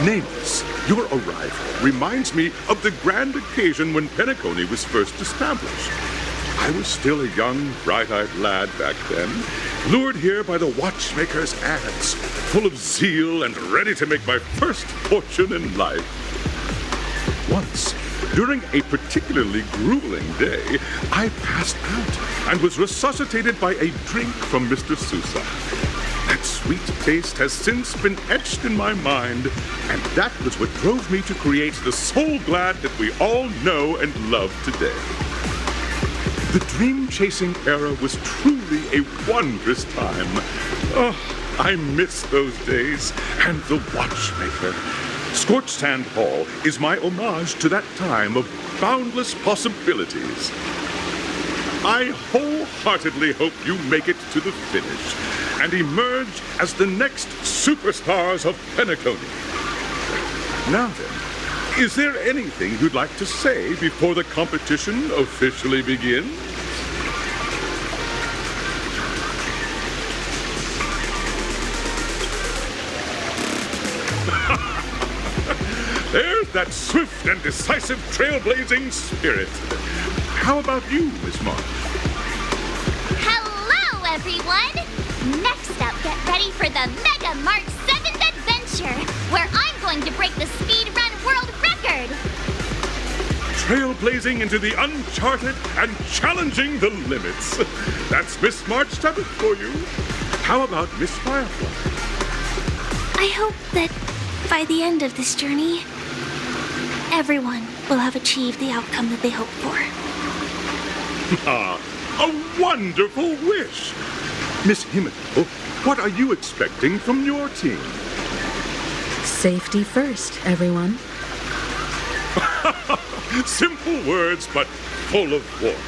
Nameless, your arrival reminds me of the grand occasion when Penacony was first established. I was still a young, bright-eyed lad back then, lured here by the watchmaker's ads, full of zeal and ready to make my first fortune in life. Once, during a particularly grueling day, I passed out and was resuscitated by a drink from Mr. Sousa. That sweet taste has since been etched in my mind, and that was what drove me to create the Soul Glad that we all know and love today. The dream-chasing era was truly a wondrous time. Oh, I miss those days, and the watchmaker. Scorched Sand Hall is my homage to that time of boundless possibilities. I wholeheartedly hope you make it to the finish and emerge as the next superstars of Penacony. Now then, is there anything you'd like to say before the competition officially begins? There's that swift and decisive trailblazing spirit. How about you, Miss March? Hello, everyone! Next up, get ready for the Mega March 7th Adventure, where I'm going to break the speedrun world record! Trailblazing into the uncharted and challenging the limits. That's Miss March 7th for you. How about Miss Firefly? I hope that by the end of this journey, everyone will have achieved the outcome that they hoped for. Ah, a wonderful wish! Miss Himiko, what are you expecting from your team? Safety first, everyone. Simple words, but full of warmth.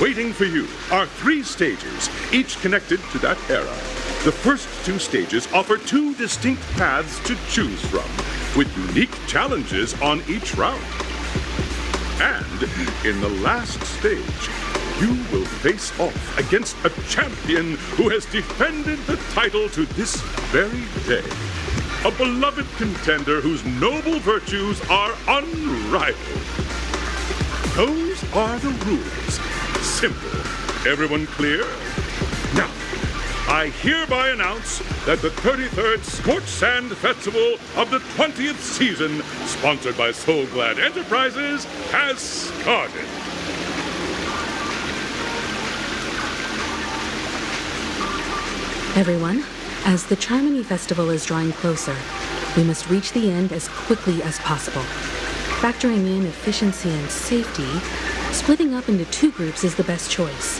Waiting for you are 3 stages, each connected to that era. The first 2 stages offer 2 distinct paths to choose from, with unique challenges on each route. And in the last stage, you will face off against a champion who has defended the title to this very day. A beloved contender whose noble virtues are unrivaled. Those are the rules. Simple. Everyone clear? Now, I hereby announce that the 33rd Scorched Sand Festival of the 20th season, sponsored by Soul Glad Enterprises, has started. Everyone, as the Charmony Festival is drawing closer, we must reach the end as quickly as possible. Factoring in efficiency and safety, splitting up into 2 groups is the best choice.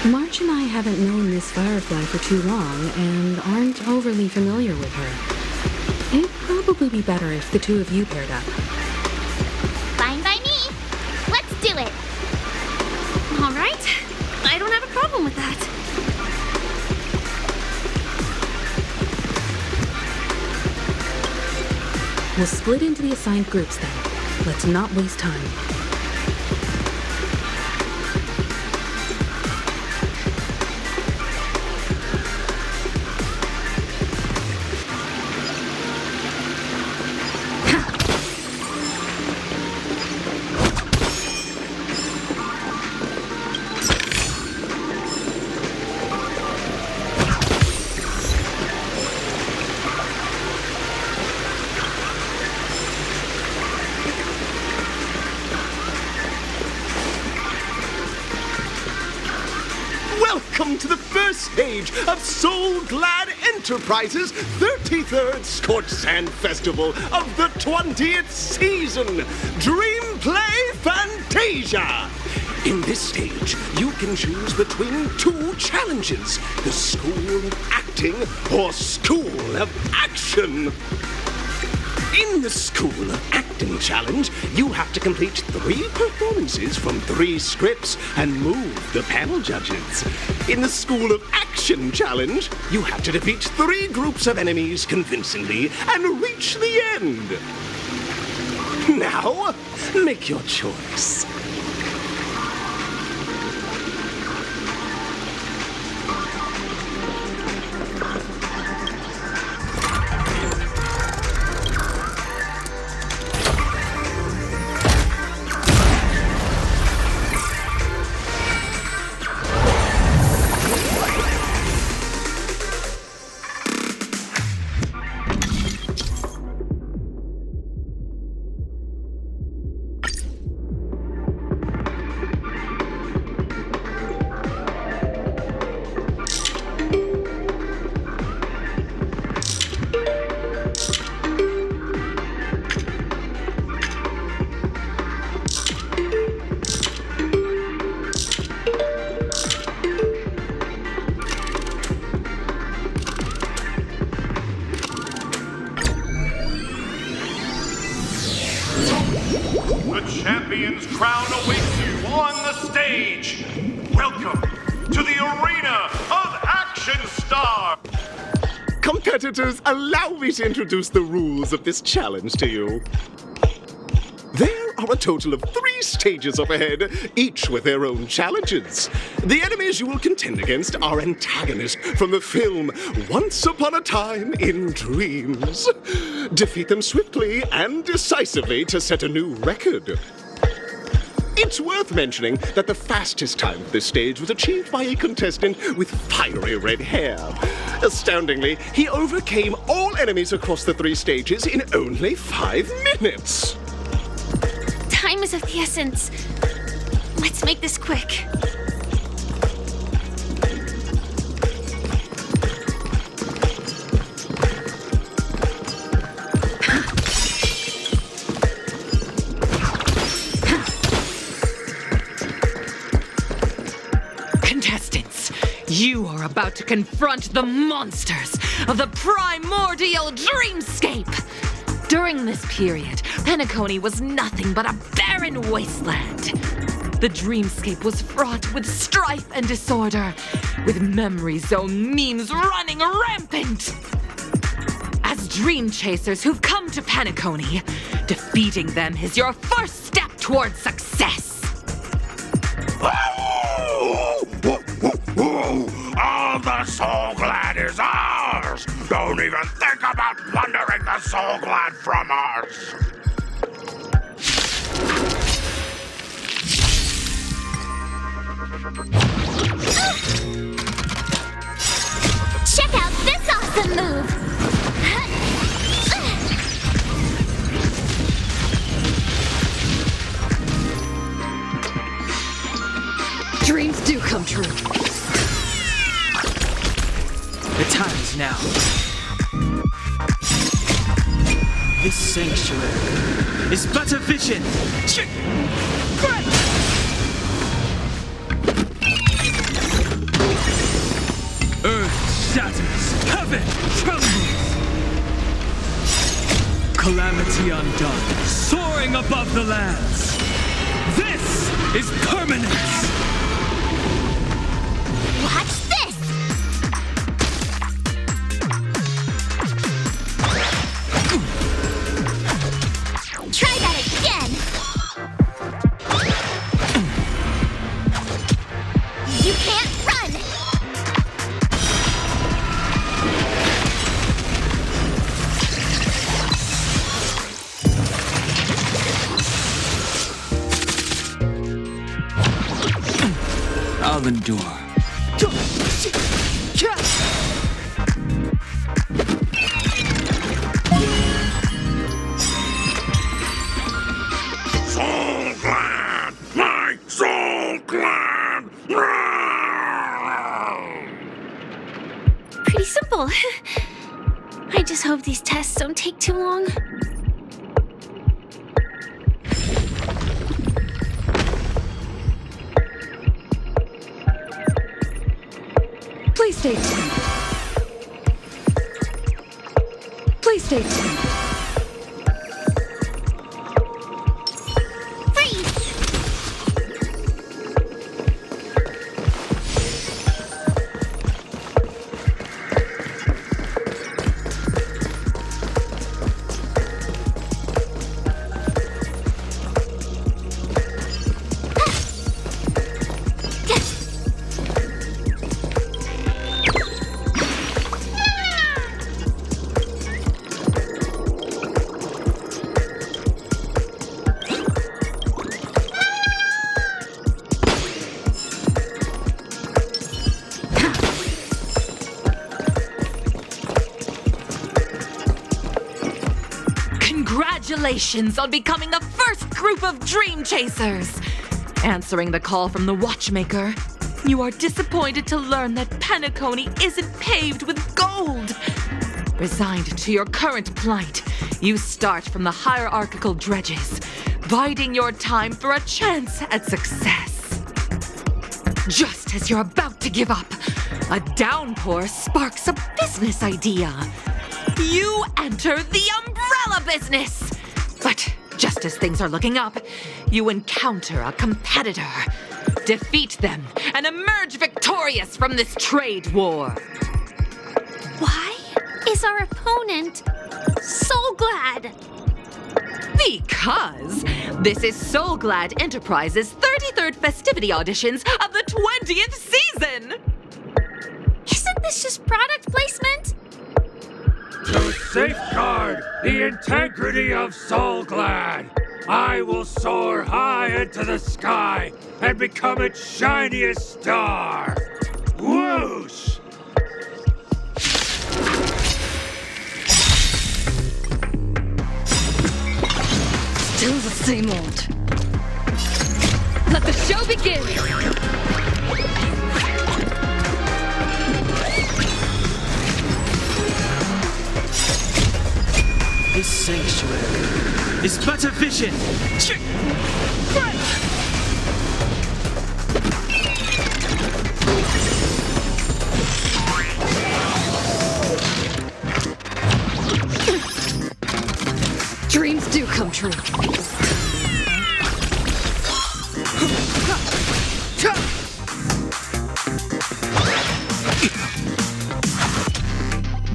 March and I haven't known Miss Firefly for too long and aren't overly familiar with her. It'd probably be better if the 2 of you paired up. Fine by me. Let's do it. All right. I don't have a problem with that. We'll split into the assigned groups then. Let's not waste time. Welcome to the first stage of Soul Glad Enterprises' 33rd Scorched Sand Festival of the 20th season, Dream Play Fantasia. In this stage, you can choose between 2 challenges, the School of Acting or School of Action. In the School of Acting challenge, you have to complete 3 performances from 3 scripts and move the panel judges. In the School of Action challenge, you have to defeat 3 groups of enemies convincingly and reach the end. Now, make your choice. champion's crown awaits you on the stage. Welcome to the Arena of Action Star. Competitors, allow me to introduce the rules of this challenge to you. There are a total of 3 stages up ahead, each with their own challenges. The enemies you will contend against are antagonists from the film Once Upon a Time in Dreams. Defeat them swiftly and decisively to set a new record. It's worth mentioning that the fastest time for this stage was achieved by a contestant with fiery red hair. Astoundingly, he overcame all enemies across the 3 stages in only 5 minutes. Time is of the essence. Let's make this quick. Contestants, you are about to confront the monsters of the primordial dreamscape. During this period, Penacony was nothing but a barren wasteland. The dreamscape was fraught with strife and disorder, with memory zone memes running rampant. As dream chasers who've come to Penacony, defeating them is your first step towards success. All the Soul Glad is ours! Don't even think about plundering the Soul Glad from us! Check out this awesome move! Dreams do come true. The time is now. This sanctuary is but a vision. Earth shatters, heaven trembles. Calamity undone, soaring above the lands. This is permanence. Watch this! Try that again! You can't run! I'll endure. Soul Glad! My Soul Glad! Pretty simple. I just hope these tests don't take too long. Please stay tuned. Please stay tuned. Freeze! Congratulations on becoming the first group of Dream Chasers! Answering the call from the Watchmaker, you are disappointed to learn that Penacony isn't paved with gold. Resigned to your current plight, you start from the hierarchical dredges, biding your time for a chance at success. Just as you're about to give up, a downpour sparks a business idea. You enter the umbrella business! But Just as things are looking up, you encounter a competitor. Defeat them and emerge victorious from this trade war. Why is our opponent so glad? Because this is Soul Glad Enterprises' 33rd festivity auditions of the 20th season! Isn't this just product placement? To safeguard the integrity of Soul Glad, I will soar high into the sky and become its shiniest star. Whoosh! Still the same old. Let the show begin! This sanctuary is but a vision. Dreams do come true.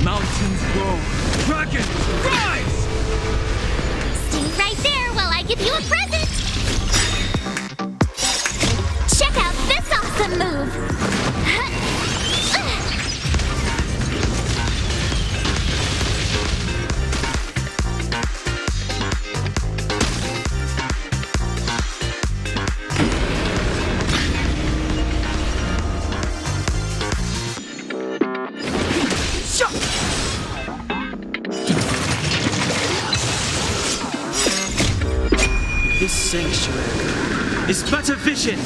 Mountains roll, dragons rise! Stay right there while I give you a present! Check out this awesome move! This sanctuary is but a vision.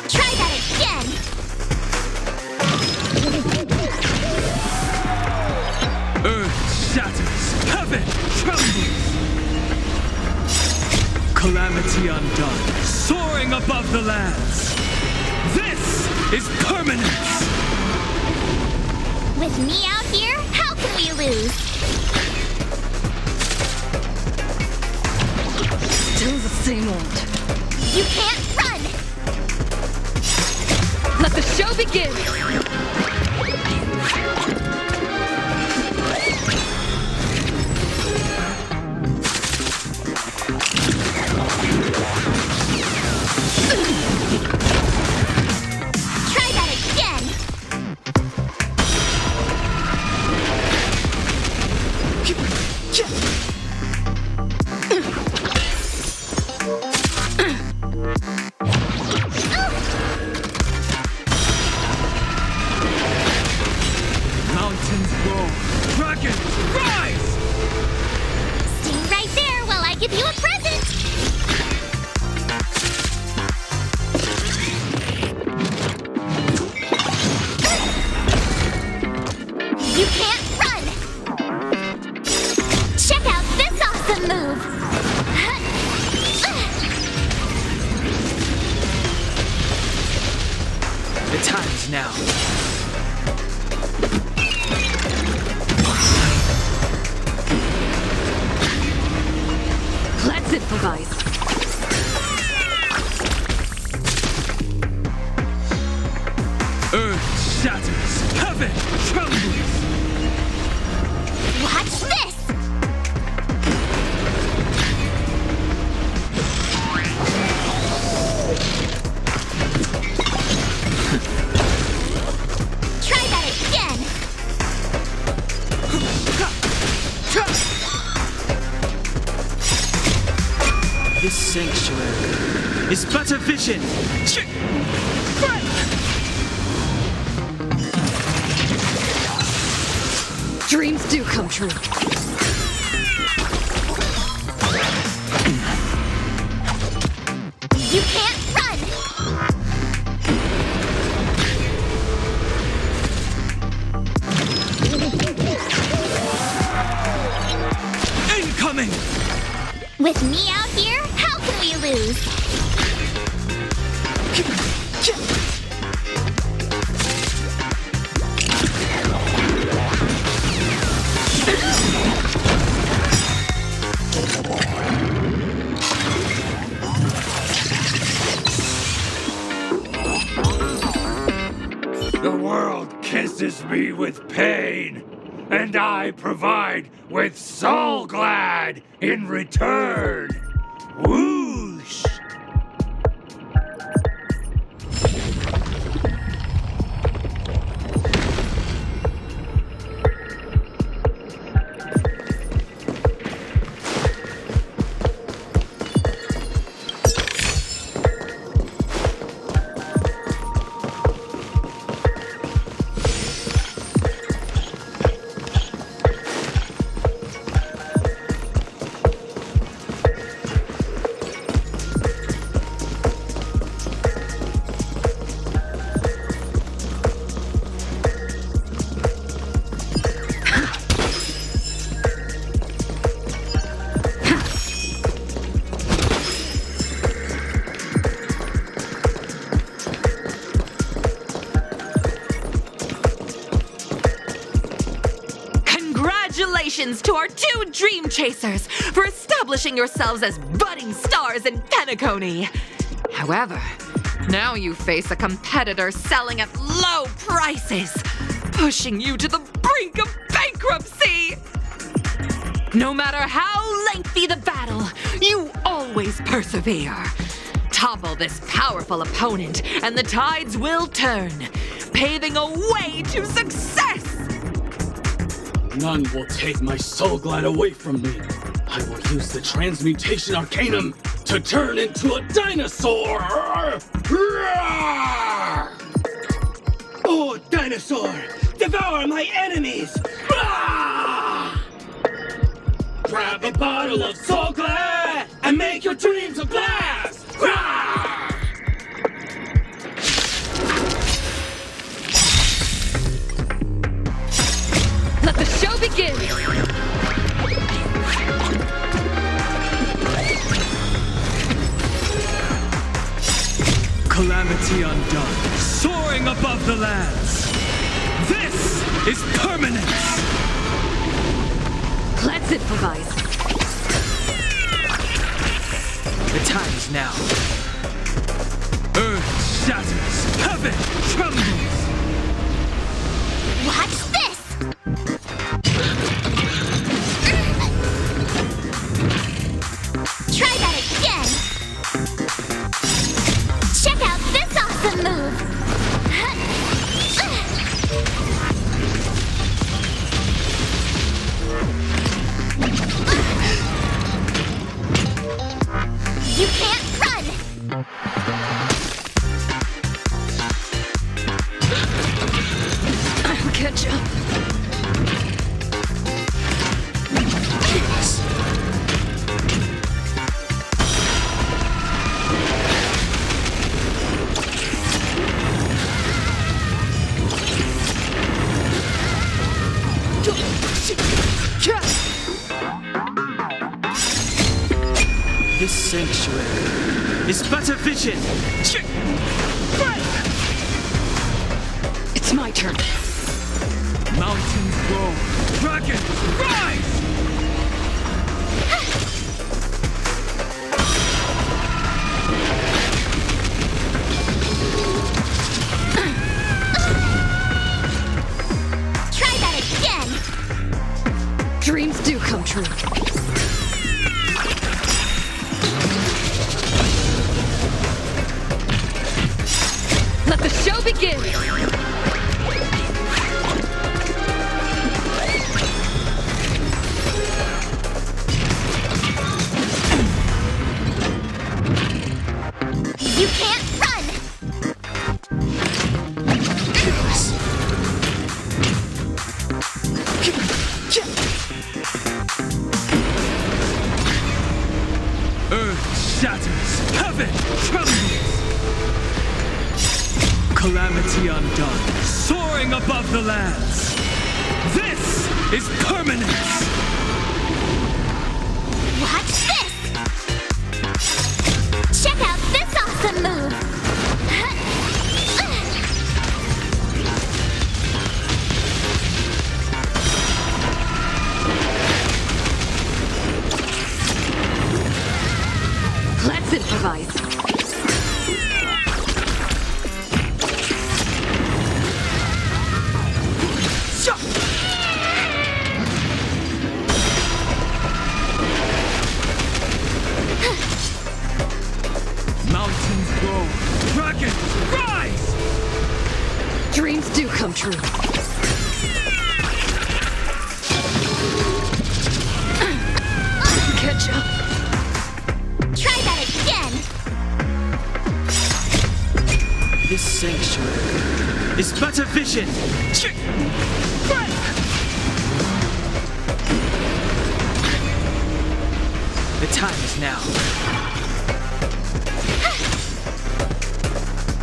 Try that again! Earth shatters, heaven trembles. Calamity undone, soaring above the lands. This is permanence. With me out here, how can we lose? Still the same old. You can't run! Let the show begin! Try that again! Mountains roll, dragons rise! Stay right there while I give you a present! You can't run! Check out this awesome move! The time is now. Let's improvise. Earth shatters, heaven trembles. Watch this! Try that again! This sanctuary is but a vision. Dreams do come true. You can't run! Incoming! With me out here, how can we lose. The world kisses me with pain, and I provide with Soul Glad in return. Whoosh! Congratulations to our two Dream Chasers for establishing yourselves as budding stars in Penacony. However, now you face a competitor selling at low prices, pushing you to the brink of bankruptcy. No matter how lengthy the battle, you always persevere. Topple this powerful opponent, and the tides will turn, paving a way to success. None will take my Soul Glad away from me. I will use the Transmutation Arcanum to turn into a dinosaur! Oh, dinosaur! Devour my enemies! Grab a bottle of Soul Glad and make your dreams a blast! Let the show begin! Calamity undone, soaring above the lands. This is permanence! Let's improvise. The time is now. Earth shatters, heaven trembles! Watch this! Try that again! Check out this awesome move! You can't run! I'll catch up. This sanctuary is but a vision. It's my turn. Mountains roar, dragons rise! Try that again! Dreams do come true. Let the show begin! You can't run! Earth shatters, heaven trembles! Calamity undone, soaring above the lands. This is permanence! Watch this! Let's improvise. Mountains grow. Dragons, rise! Dreams do come true. Catch up. Try that again. This sanctuary is but a vision. The time is now.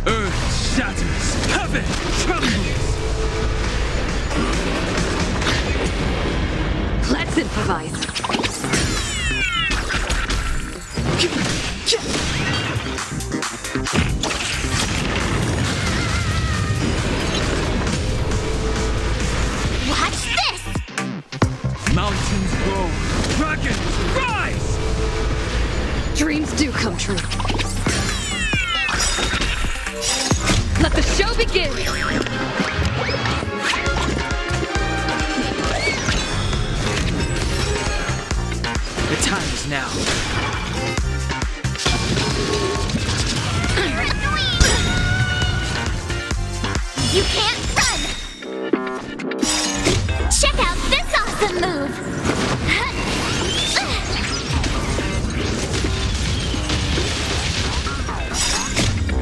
Earth shatters. Heaven trembles. Let's improvise. Watch this. Mountains grow. Dragons, rise! Dreams do come true. Let the show begin! The time is now. You can't run. Check out this awesome move.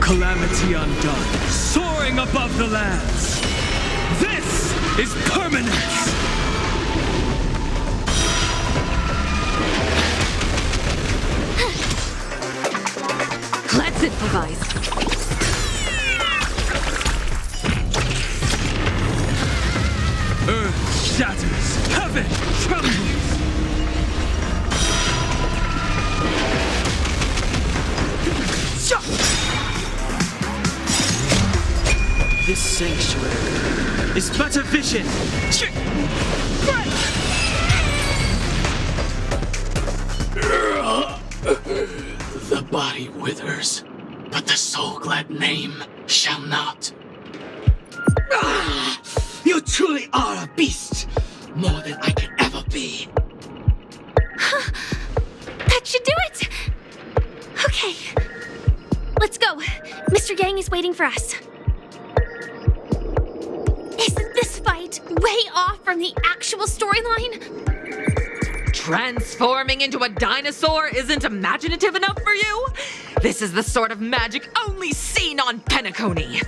Calamity undone, soaring above the lands. This is permanence. Let's improvise. Earth shatters. Heaven trembles. This sanctuary is but a vision. The body withers, but the soul-glad name shall not. You truly are a beast, more than I could ever be. That should do it! Okay. Let's go. Mr. Yang is waiting for us. Isn't this fight way off from the actual storyline? Transforming into a dinosaur isn't imaginative enough for you? This is the sort of magic only seen on Penacony.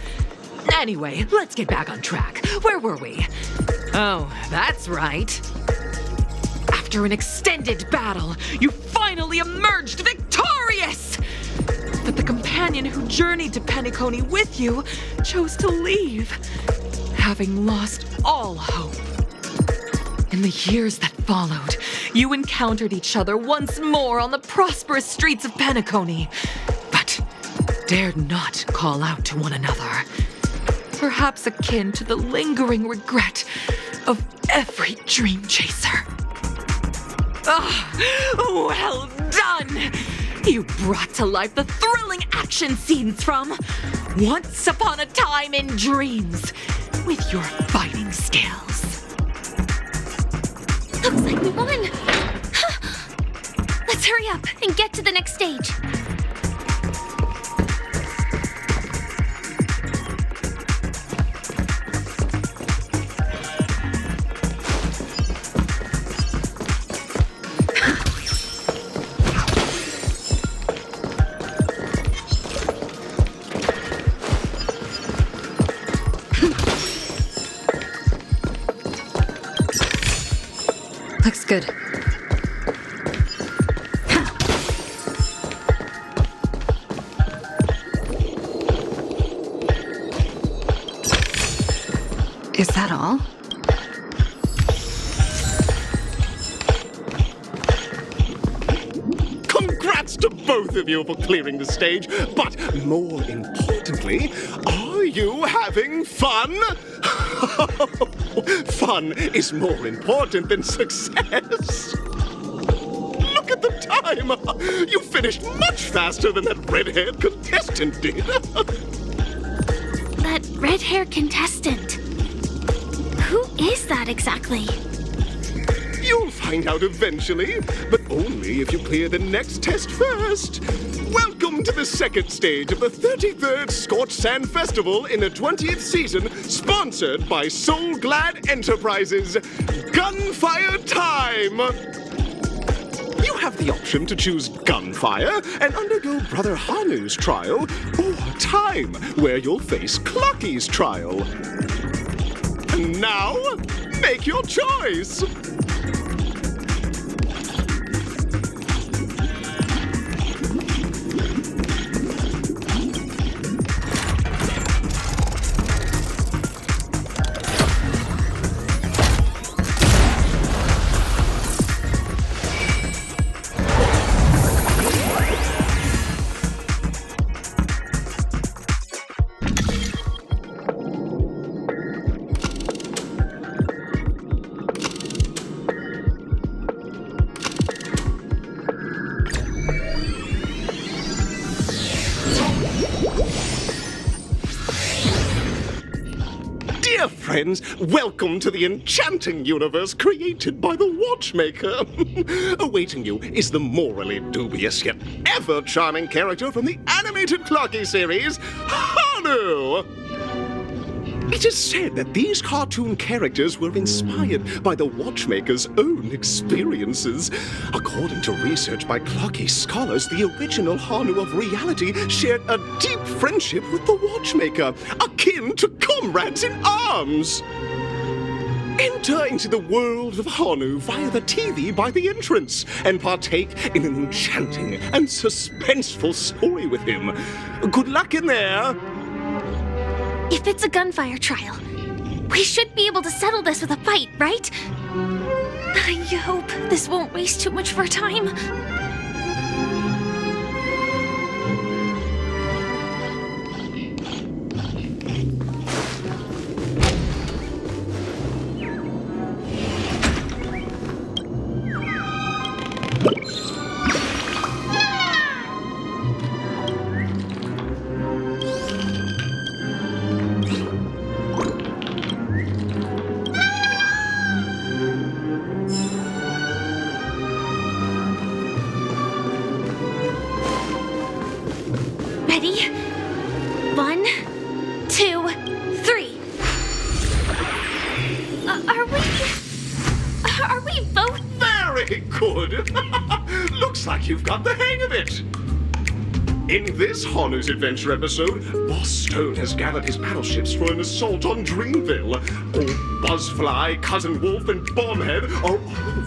Anyway, let's get back on track. Where were we? Oh, that's right. After an extended battle, you finally emerged victorious! But the companion who journeyed to Penacony with you chose to leave, having lost all hope. In the years that followed, you encountered each other once more on the prosperous streets of Penacony, but dared not call out to one another. Perhaps akin to the lingering regret of every dream chaser. Ah, well done! You brought to life the thrilling action scenes from Once Upon a Time in Dreams with your fighting skills. Looks like we won! Let's hurry up and get to the next stage. Looks good. Is that all? Congrats to both of you for clearing the stage, but more importantly, are you having fun? Fun is more important than success. Look at the time! time! You finished much faster than that red-haired contestant did. That red-haired contestant. Who is that exactly? You'll find out eventually, but only if you clear the next test first. Welcome to the second stage of the 33rd Scorched Sand Festival in the 20th season, sponsored by Soul Glad Enterprises. Gunfire time! You have the option to choose gunfire and undergo Brother Hanu's trial, or time, where you'll face Clucky's trial. And now, make your choice! Dear friends, welcome to the enchanting universe created by the Watchmaker. Awaiting you is the morally dubious yet ever charming character from the animated Clocky series, Hanu! It is said that these cartoon characters were inspired by the Watchmaker's own experiences. According to research by Clocky scholars, the original Hanu of reality shared a deep friendship with the Watchmaker, akin to comrades in arms. Enter into the world of Hanu via the TV by the entrance and partake in an enchanting and suspenseful story with him. Good luck in there. If it's a gunfire trial, we should be able to settle this with a fight, right? I hope this won't waste too much of our time. Ready? 1, 2, 3. Are we both? Very good. Looks like you've got the hang of it. In this Hanu's Adventure episode, Boss Stone has gathered his battleships for an assault on Dreamville. Old Buzzfly, Cousin Wolf, and Bombhead are all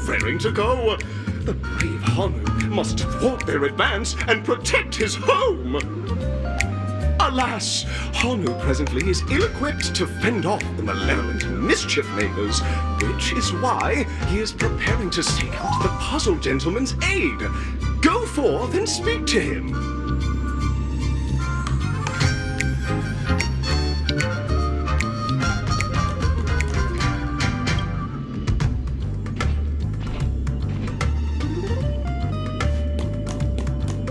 raring to go. The brave Hanu must thwart their advance and protect his home. Alas, Hanu presently is ill-equipped to fend off the malevolent mischief makers, which is why he is preparing to seek out the Puzzle Gentleman's aid. Go forth and speak to him.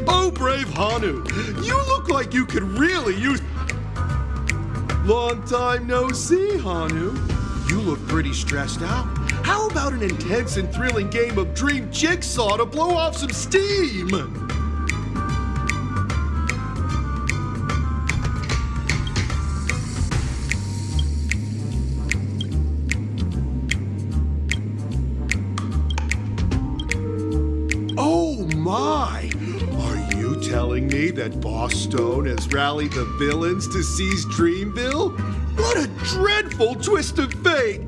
Oh, brave Hanu, you look like you could really use... Long time no see, Hanu. You look pretty stressed out. How about an intense and thrilling game of Dream Jigsaw to blow off some steam? Oh my! Are you telling me that Boss Stone has rallied the villains to seize Dreamville? What a dreadful twist of fate!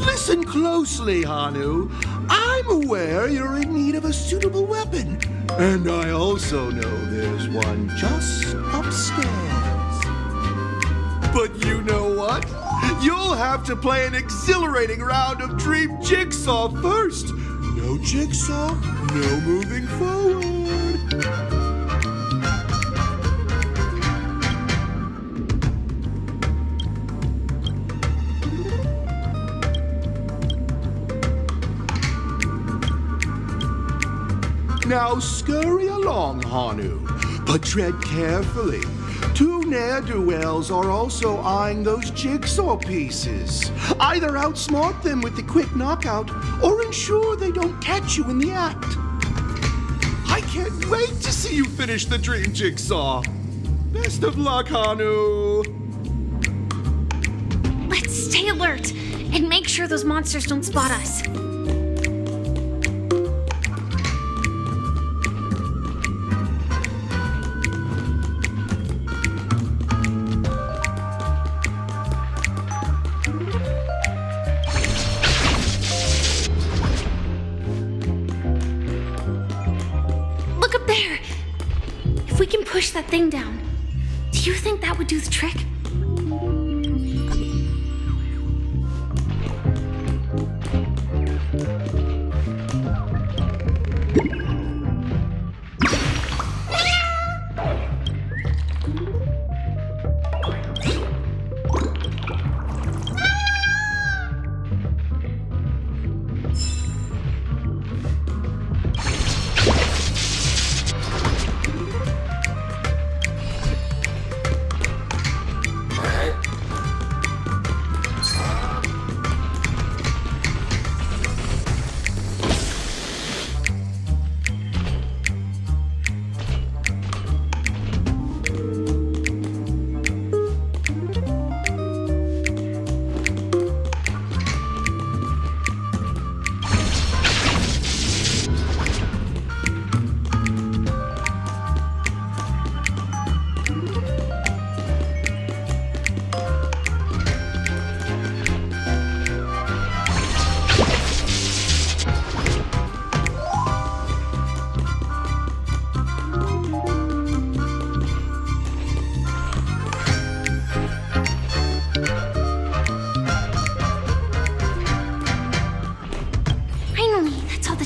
Listen closely, Hanu. I'm aware you're in need of a suitable weapon. And I also know there's one just upstairs. But you know what? You'll have to play an exhilarating round of Dream Jigsaw first. No jigsaw, no moving forward. Now scurry along, Hanu, but tread carefully. Two ne'er-do-wells are also eyeing those jigsaw pieces. Either outsmart them with the quick knockout, or ensure they don't catch you in the act. I can't wait to see you finish the dream jigsaw. Best of luck, Hanu. Let's stay alert and make sure those monsters don't spot us. Look up there! If we can push that thing down, do you think that would do the trick?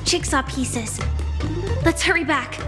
Jigsaw pieces. Let's hurry back.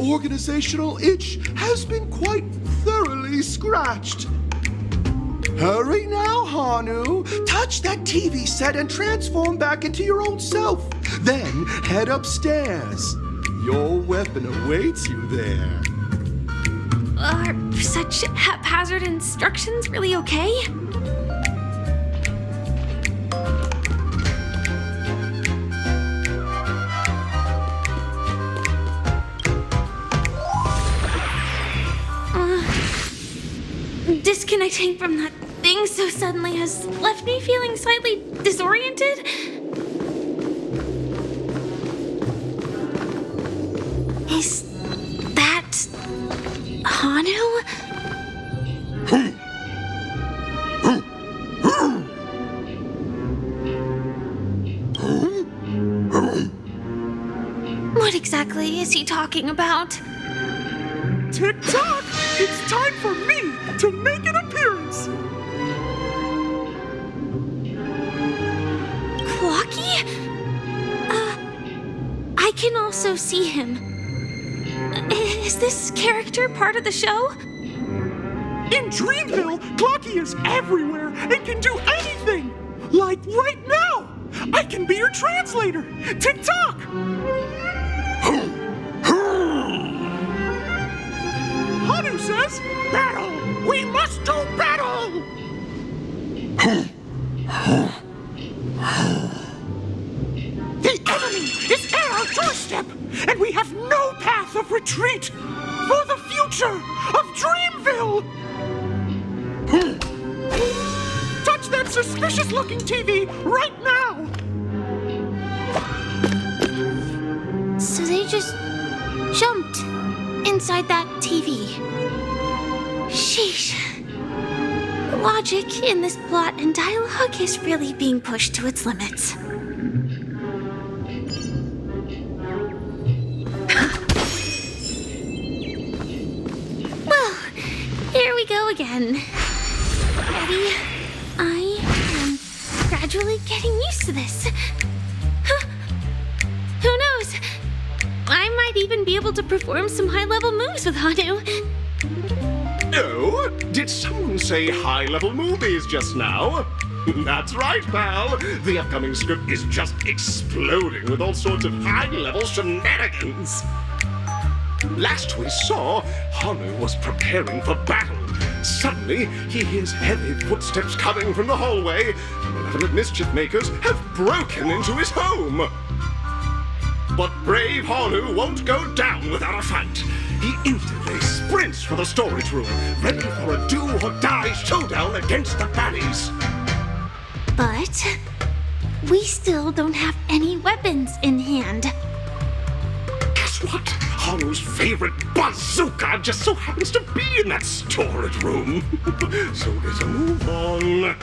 organizational itch has been quite thoroughly scratched. Hurry now, Hanu. Touch that TV set and transform back into your old self. Then head upstairs. Your weapon awaits you there. Are such haphazard instructions really okay? Disconnecting from that thing so suddenly has left me feeling slightly disoriented. Is that Hanu? What exactly is he talking about? Tick-tock! It's time for me to make an appearance! Clocky? I can also see him. Is this character part of the show? In Dreamville, Clocky is everywhere and can do anything! Like right now! I can be your translator! Tick-tock! Hanu says, battle! We must do battle! The enemy is at our doorstep, and we have no path of retreat for the future of Dreamville! Touch that suspicious-looking TV right now! So they just jumped inside that TV. Sheesh. Logic in this plot and dialogue is really being pushed to its limits. Well, here we go again. Ready? I am gradually getting used to this. Who knows? I might even be able to perform some high-level moves with Hanu. Oh, did someone say high-level movies just now? That's right, pal. The upcoming script is just exploding with all sorts of high-level shenanigans. Last we saw, Hanu was preparing for battle. Suddenly, he hears heavy footsteps coming from the hallway. Malevolent mischief makers have broken into his home. But brave Hanu won't go down without a fight. He instantly sprints for the storage room, ready for a do-or-die showdown against the baddies. But we still don't have any weapons in hand. Guess what? Hanu's favorite bazooka just so happens to be in that storage room. So there's a move on.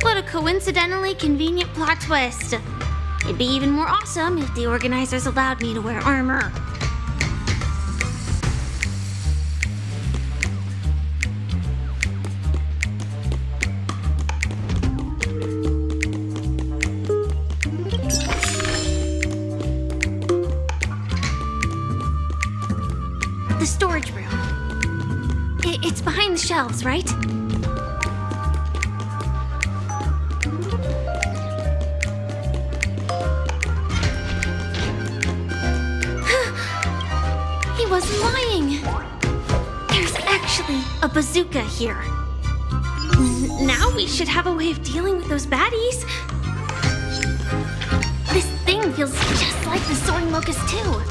What a coincidentally convenient plot twist. It'd be even more awesome if the organizers allowed me to wear armor. The storage room. It's behind the shelves, right? He wasn't lying. There's actually a bazooka here. Now we should have a way of dealing with those baddies. This thing feels just like the soaring locust too.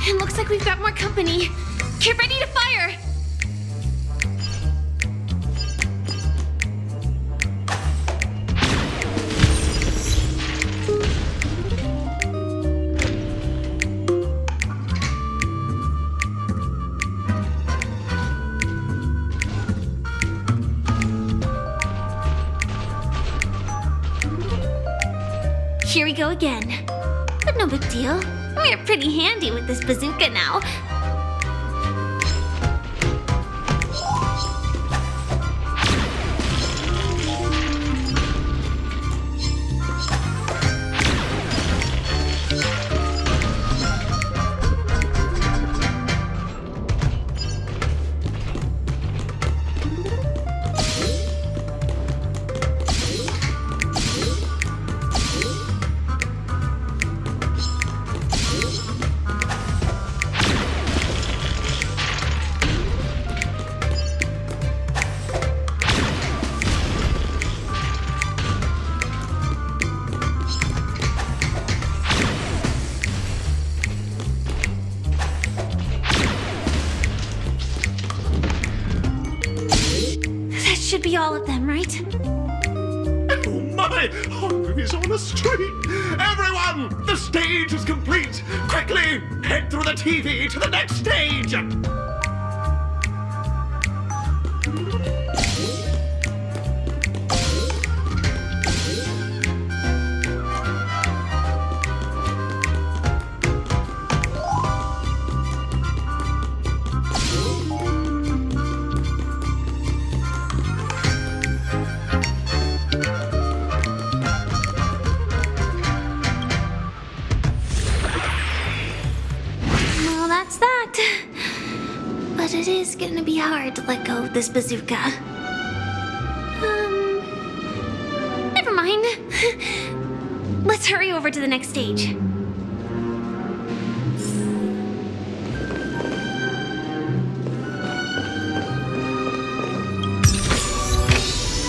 It looks like we've got more company. Get ready to fire! Here we go again. But no big deal. We're pretty handy with this bazooka now. Should be all of them, right? Oh my! Hunger is on the street! Everyone! The stage is complete! Quickly! Head through the TV to the next stage! Well, that's that. But it is gonna be hard to let go of this bazooka. Never mind. Let's hurry over to the next stage.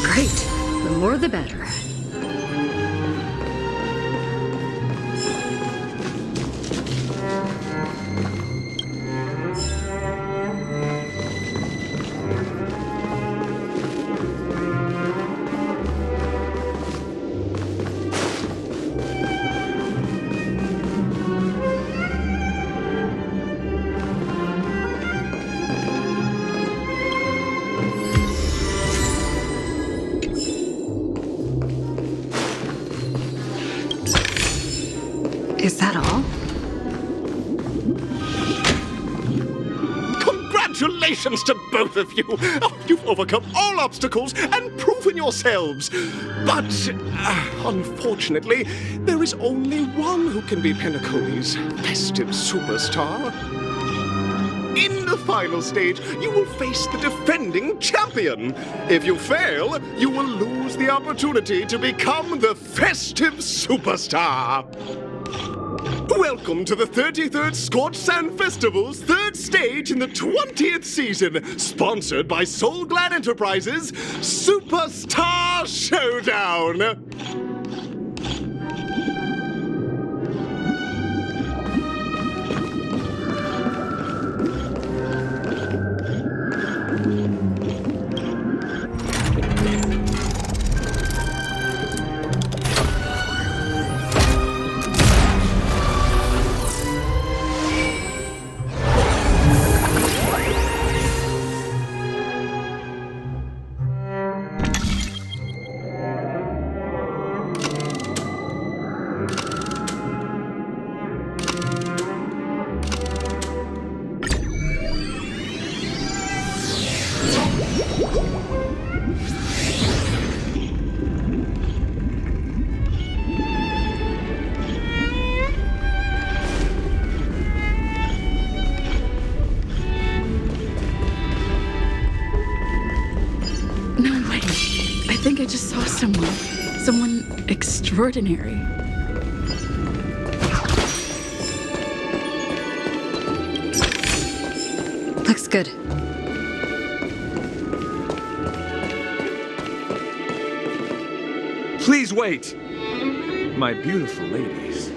Great. The more the better. Is that all? Congratulations to both of you! Oh, you've overcome all obstacles and proven yourselves! But, unfortunately, there is only one who can be Penacony's festive superstar. In the final stage, you will face the defending champion. If you fail, you will lose the opportunity to become the festive superstar. Welcome to the 33rd Scorched Sand Festival's third stage in the 20th season, sponsored by Soul Glad Enterprises Superstar Showdown. I think I just saw someone extraordinary. Looks good. Please wait, my beautiful ladies.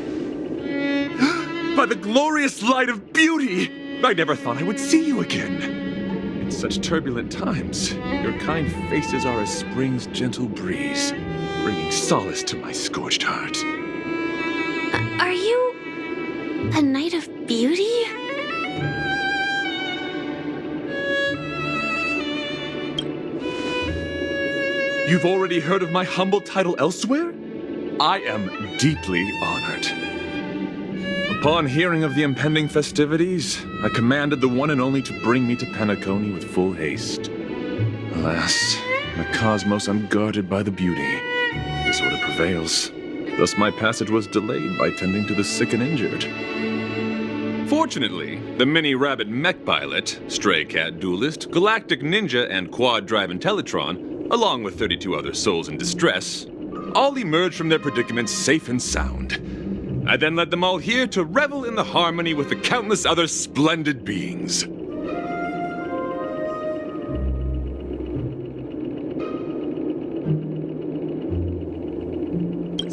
By the glorious light of beauty, I never thought I would see you again. In such turbulent times, your kind faces are as spring's gentle breeze, bringing solace to my scorched heart. Are you a Knight of Beauty? You've already heard of my humble title elsewhere? I am deeply honored. Upon hearing of the impending festivities, I commanded the one and only to bring me to Penacony with full haste. Alas, the cosmos unguarded by the beauty. Disorder prevails. Thus my passage was delayed by tending to the sick and injured. Fortunately, the mini-rabbit mech pilot, stray cat duelist, galactic ninja, and quad-drive Intellitron, along with 32 other souls in distress, all emerged from their predicaments safe and sound. I then led them all here to revel in the harmony with the countless other splendid beings.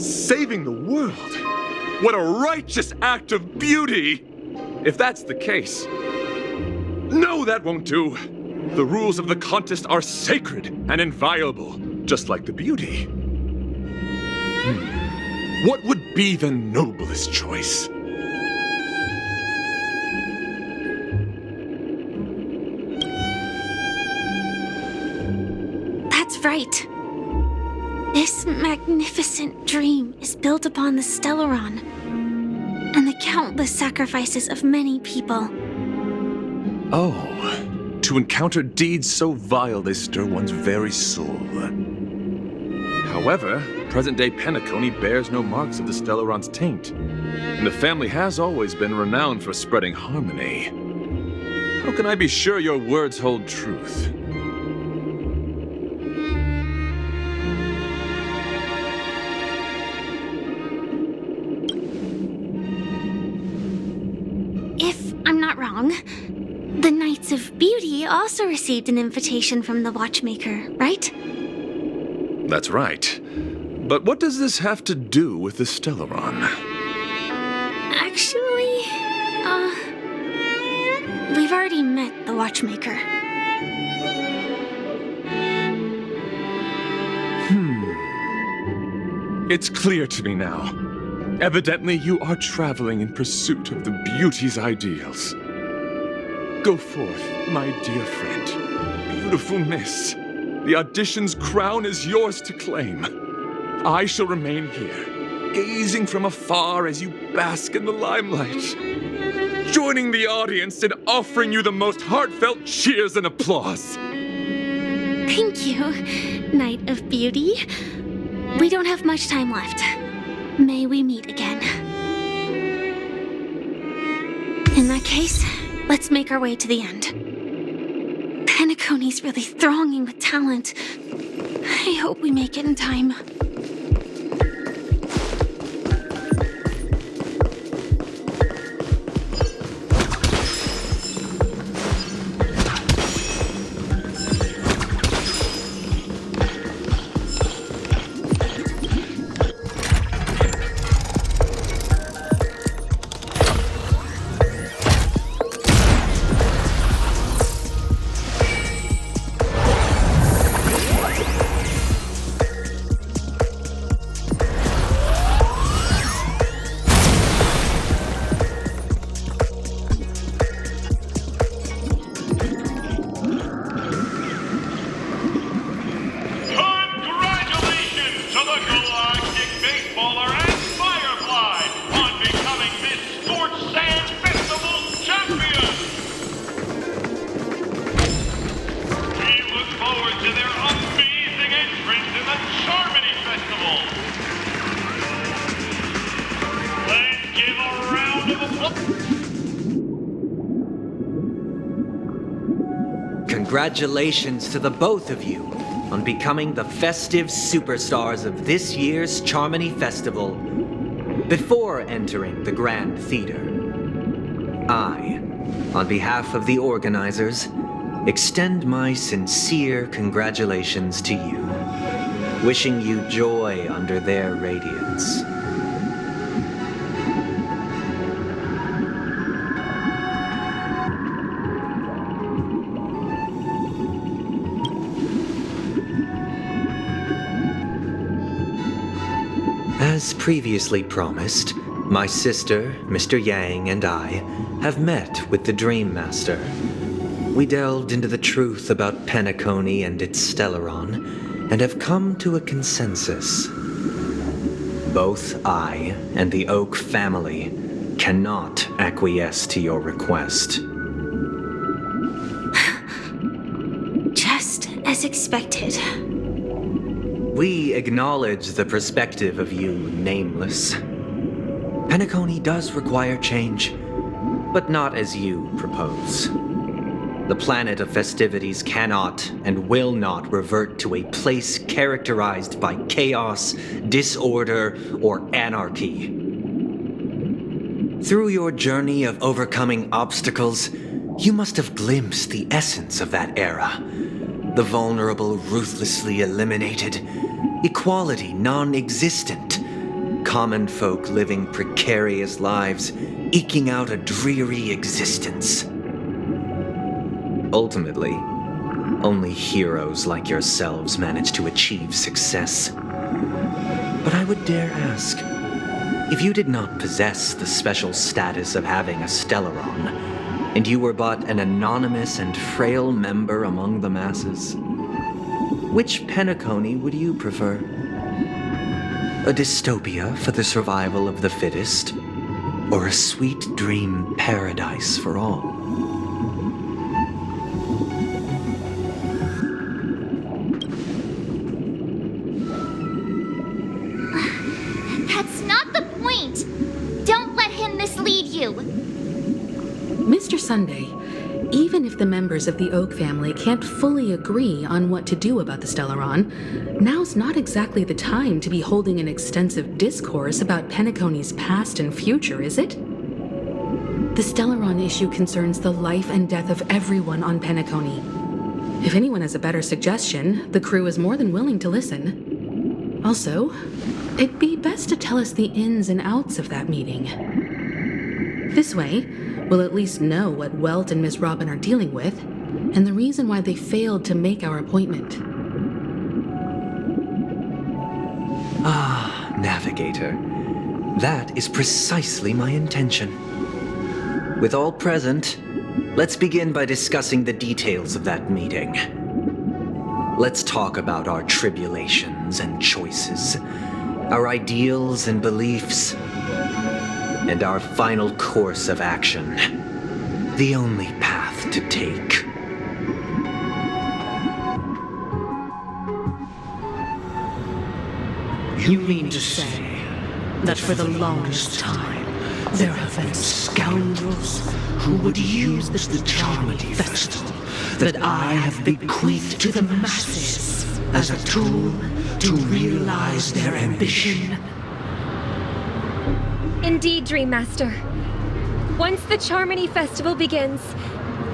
Saving the world? What a righteous act of beauty! If that's the case... No, that won't do. The rules of the contest are sacred and inviolable, just like the beauty. What would be the noblest choice? That's right. This magnificent dream is built upon the Stellaron and the countless sacrifices of many people. Oh, to encounter deeds so vile they stir one's very soul. However, present-day Penacony bears no marks of the Stellaron's taint, and the family has always been renowned for spreading harmony. How can I be sure your words hold truth? If I'm not wrong, the Knights of Beauty also received an invitation from the Watchmaker, right? That's right. But what does this have to do with the Stellaron? Actually, we've already met the Watchmaker. It's clear to me now. Evidently, you are traveling in pursuit of the beauty's ideals. Go forth, my dear friend. Beautiful miss. The audition's crown is yours to claim. I shall remain here, gazing from afar as you bask in the limelight, joining the audience and offering you the most heartfelt cheers and applause. Thank you, Knight of Beauty. We don't have much time left. May we meet again. In that case, let's make our way to the end. Penacony's really thronging with talent. I hope we make it in time. Congratulations to the both of you on becoming the festive superstars of this year's Charmony Festival. Before entering the Grand Theater, I, on behalf of the organizers, extend my sincere congratulations to you, wishing you joy under their radiance. As previously promised, my sister, Mr. Yang, and I have met with the Dream Master. We delved into the truth about Penacony and its Stellaron, and have come to a consensus. Both I and the Oak family cannot acquiesce to your request. Just as expected. We acknowledge the perspective of you, Nameless. Penacony does require change, but not as you propose. The planet of festivities cannot and will not revert to a place characterized by chaos, disorder, or anarchy. Through your journey of overcoming obstacles, you must have glimpsed the essence of that era. The vulnerable ruthlessly eliminated, equality non-existent, common folk living precarious lives, eking out a dreary existence. Ultimately, only heroes like yourselves manage to achieve success. But I would dare ask, if you did not possess the special status of having a Stellaron, and you were but an anonymous and frail member among the masses, which Penacony would you prefer? A dystopia for the survival of the fittest, or a sweet dream paradise for all? That's not the point! Don't let him mislead you! Mr. Sunday, even if the members of the Oak family can't fully agree on what to do about the Stellaron, now's not exactly the time to be holding an extensive discourse about Penacony's past and future, is it? The Stellaron issue concerns the life and death of everyone on Penacony. If anyone has a better suggestion, the crew is more than willing to listen. Also, it'd be best to tell us the ins and outs of that meeting. This way, we'll at least know what Welt and Miss Robin are dealing with, and the reason why they failed to make our appointment. Ah, Navigator. That is precisely my intention. With all present, let's begin by discussing the details of that meeting. Let's talk about our tribulations and choices, our ideals and beliefs, and our final course of action. The only path to take. You mean to say that for the longest time, there have been scoundrels who would use the Charmony Festival that I have bequeathed to the masses as a tool to realize their ambition? Indeed, Dream Master. Once the Charmony Festival begins,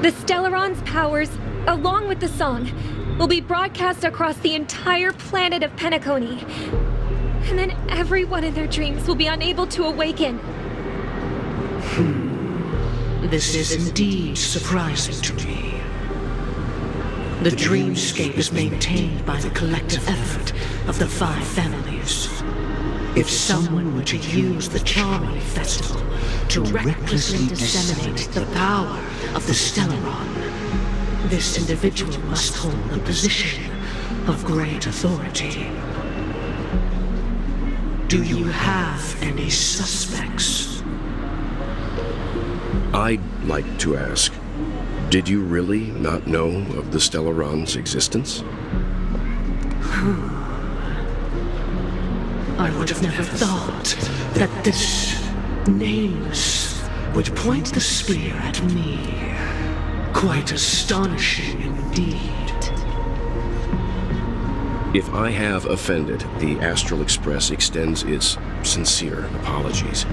the Stellaron's powers, along with the song, will be broadcast across the entire planet of Penacony. And then everyone in their dreams will be unable to awaken. This is indeed surprising to me. The dreamscape is maintained by the collective effort of the 5 families. If someone were to use the Charmony Festival to recklessly disseminate the power of the Stellaron, this individual must hold a position of great authority. Do you have any suspects? I'd like to ask, did you really not know of the Stellaron's existence? I would have never thought that this Nameless would point the spear at me. Quite astonishing indeed. If I have offended, the Astral Express extends its sincere apologies.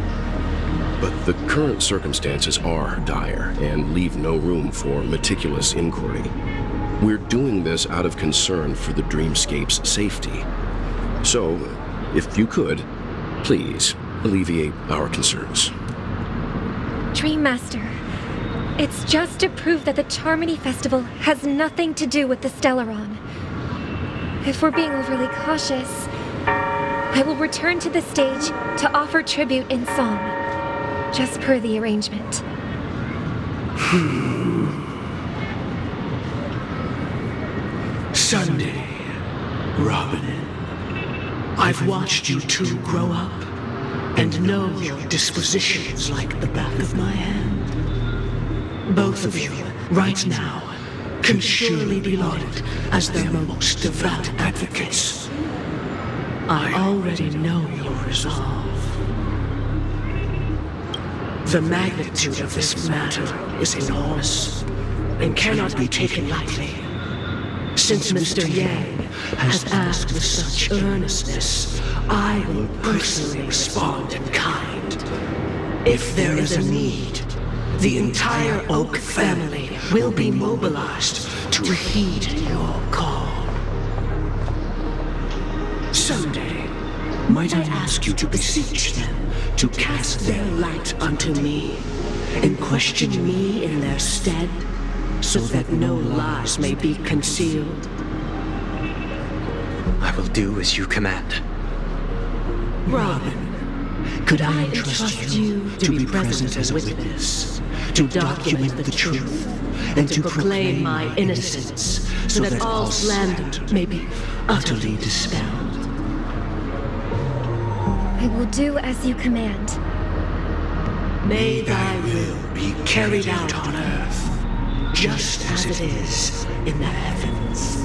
But the current circumstances are dire and leave no room for meticulous inquiry. We're doing this out of concern for the dreamscape's safety. So, if you could, please alleviate our concerns. Dream Master, it's just to prove that the Charmony Festival has nothing to do with the Stellaron. If we're being overly cautious, I will return to the stage to offer tribute in song, just per the arrangement. Sunday, Robin. I've watched you two grow up and know your dispositions like the back of my hand. Both of you, right now, can surely be lauded as their most devout advocates. I already know your resolve. The magnitude of this matter is enormous and cannot be taken lightly. Since Mr. Yang has asked with such earnestness, I will personally respond in kind. If there is a need, the entire Oak family will be mobilized to heed your call. Someday, might I ask you to beseech them to cast their light unto me and question me in their stead, so that no lies may be concealed? I will do as you command. Robin, could I entrust you to be present as a witness, to document the truth, and to proclaim my innocence, so that all slander may be utterly dispelled? I will do as you command. May thy will be carried out on earth, just as it is in the heavens.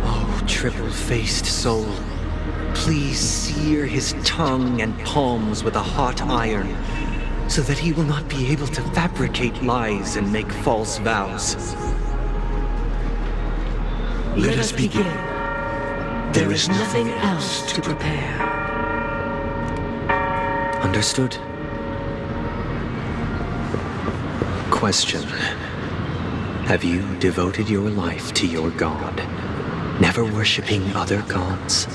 Oh, triple-faced soul, please sear his tongue and palms with a hot iron, so that he will not be able to fabricate lies and make false vows. Let us begin. There is nothing else to prepare. Understood. Question. Have you devoted your life to your god, never worshipping other gods?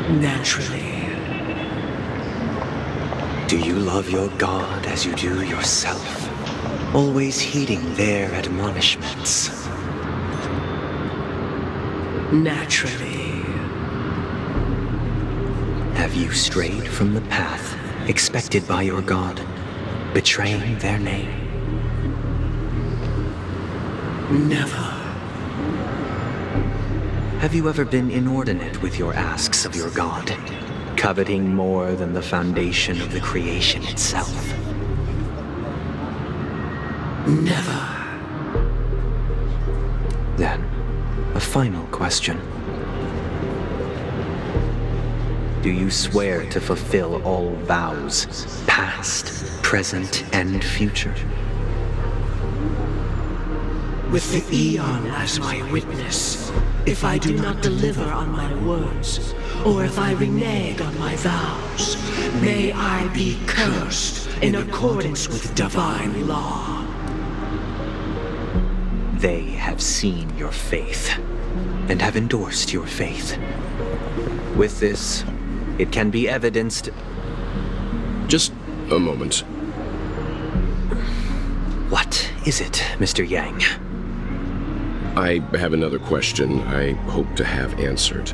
Naturally. Do you love your god as you do yourself, always heeding their admonishments? Naturally. Have you strayed from the path expected by your god, betraying their name? Never. Have you ever been inordinate with your asks of your god, coveting more than the foundation of the creation itself? Never. Then, a final question. Do you swear to fulfill all vows, past, present, and future? With the Eon as my witness, if I do not deliver on my words, or if I renege on my vows, may I be cursed in accordance with divine law. They have seen your faith, and have endorsed your faith. With this, it can be evidenced... Just a moment. What is it, Mr. Yang? I have another question I hope to have answered.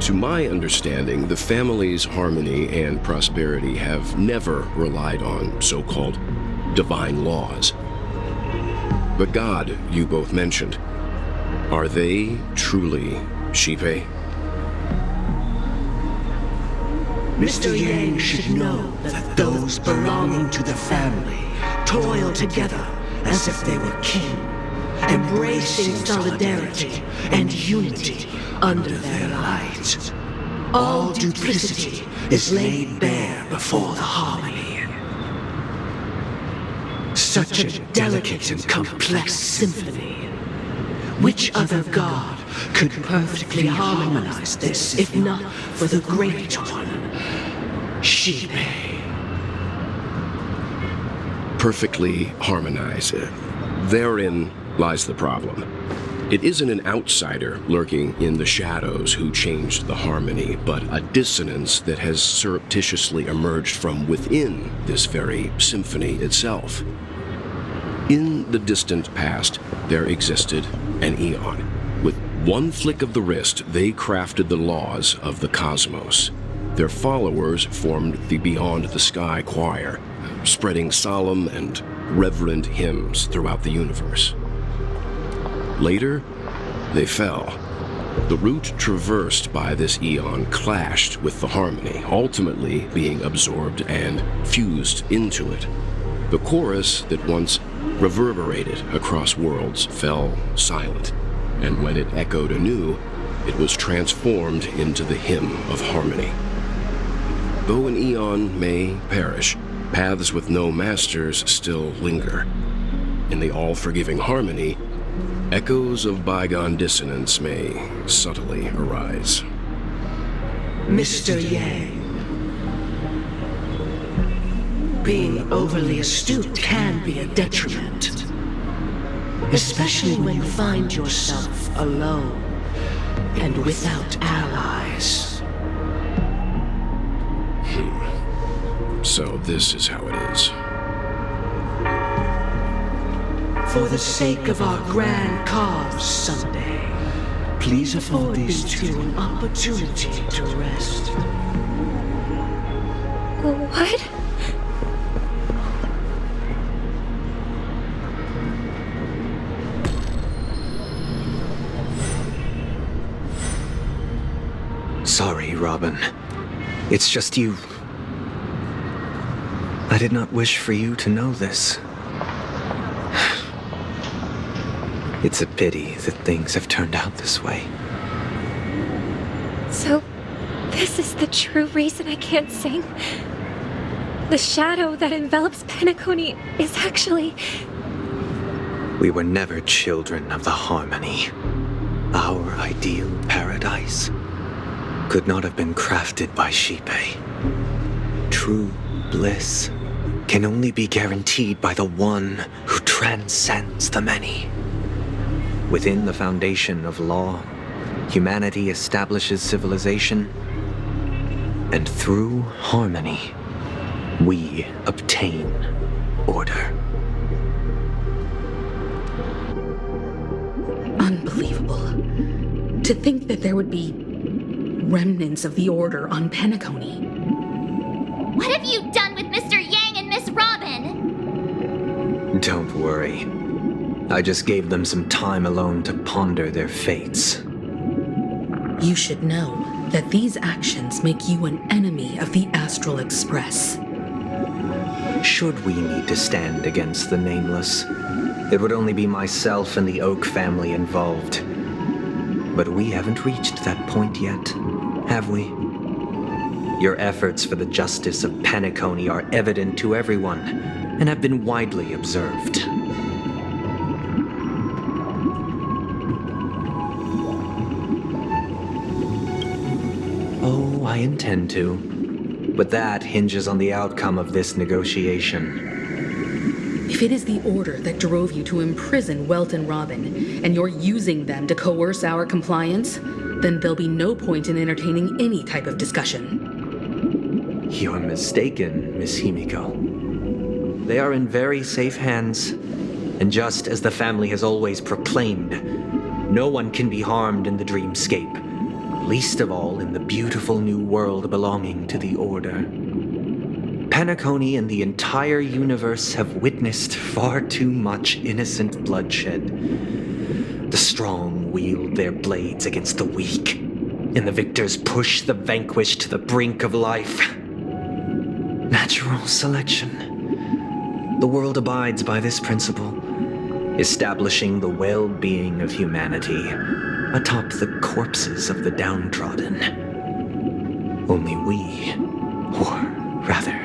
To my understanding, the family's harmony and prosperity have never relied on so-called divine laws. The god you both mentioned, are they truly Shipe? Mr. Yang should know that those belonging to the family toil together as if they were kin, embracing solidarity and unity under their light. All duplicity is laid bare before the harmony. Such a delicate and complex symphony. Which other god could perfectly harmonize this, if not for the great one, Shipe? Perfectly harmonize. Therein lies the problem. It isn't an outsider lurking in the shadows who changed the harmony, but a dissonance that has surreptitiously emerged from within this very symphony itself. In the distant past, there existed an Eon. With one flick of the wrist, they crafted the laws of the cosmos. Their followers formed the Beyond the Sky Choir, spreading solemn and reverent hymns throughout the universe. Later, they fell. The route traversed by this eon clashed with the harmony, ultimately being absorbed and fused into it. The chorus that once reverberated across worlds fell silent, and when it echoed anew, it was transformed into the hymn of harmony. Though an eon may perish, paths with no masters still linger. In the all-forgiving harmony, echoes of bygone dissonance may subtly arise. Mr. Yang, being overly astute can be a detriment, especially when you find yourself alone and without allies. So this is how it is. For the sake of our grand cause someday, please afford these two an opportunity to rest. What? Sorry, Robin. It's just you. I did not wish for you to know this. It's a pity that things have turned out this way. So, this is the true reason I can't sing? The shadow that envelops Penacony is actually... We were never children of the harmony. Our ideal paradise could not have been crafted by Xipe. True bliss can only be guaranteed by the one who transcends the many. Within the foundation of law, humanity establishes civilization, and through harmony, we obtain order. Unbelievable. To think that there would be remnants of the Order on Penacony. What have you done with Mr. Yang and Miss Robin? Don't worry. I just gave them some time alone to ponder their fates. You should know that these actions make you an enemy of the Astral Express. Should we need to stand against the Nameless, it would only be myself and the Oak family involved. But we haven't reached that point yet, have we? Your efforts for the justice of Penacony are evident to everyone, and have been widely observed. Oh, I intend to. But that hinges on the outcome of this negotiation. If it is the Order that drove you to imprison Welt and Robin, and you're using them to coerce our compliance, then there'll be no point in entertaining any type of discussion. You're mistaken, Miss Himiko. They are in very safe hands, and just as the family has always proclaimed, no one can be harmed in the dreamscape, least of all in the beautiful new world belonging to the Order. Penacony and the entire universe have witnessed far too much innocent bloodshed. The strong wield their blades against the weak, and the victors push the vanquished to the brink of life. Natural selection. The world abides by this principle, establishing the well-being of humanity atop the corpses of the downtrodden. Only we, or rather,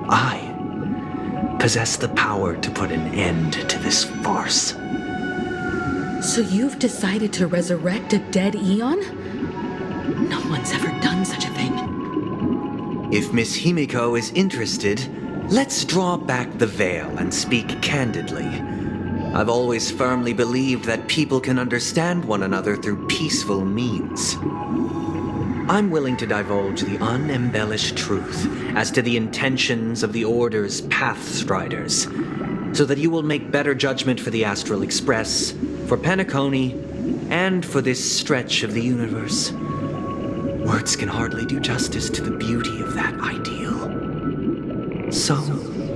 I, possess the power to put an end to this farce. So you've decided to resurrect a dead Eon? No one's ever done such a thing. If Miss Himiko is interested, let's draw back the veil and speak candidly. I've always firmly believed that people can understand one another through peaceful means. I'm willing to divulge the unembellished truth as to the intentions of the Order's Pathstriders, so that you will make better judgment for the Astral Express, for Penacony, and for this stretch of the universe. Words can hardly do justice to the beauty of that ideal. So,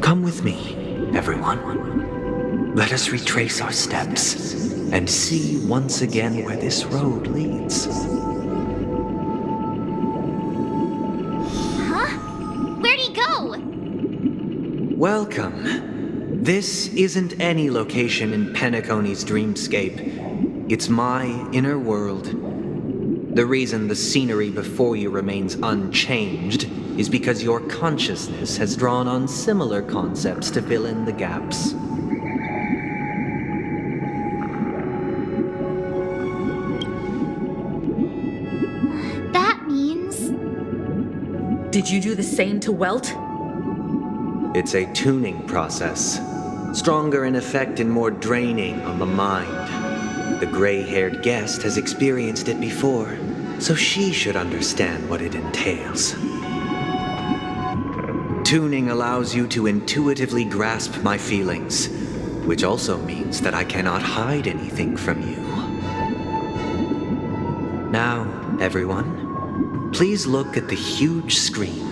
come with me, everyone. Let us retrace our steps and see once again where this road leads. Huh? Where'd he go? Welcome. This isn't any location in Penacony's dreamscape. It's my inner world. The reason the scenery before you remains unchanged is because your consciousness has drawn on similar concepts to fill in the gaps. That means... Did you do the same to Welt? It's a tuning process. Stronger in effect and more draining on the mind. The gray-haired guest has experienced it before, so she should understand what it entails. Tuning allows you to intuitively grasp my feelings, which also means that I cannot hide anything from you. Now, everyone, please look at the huge screen.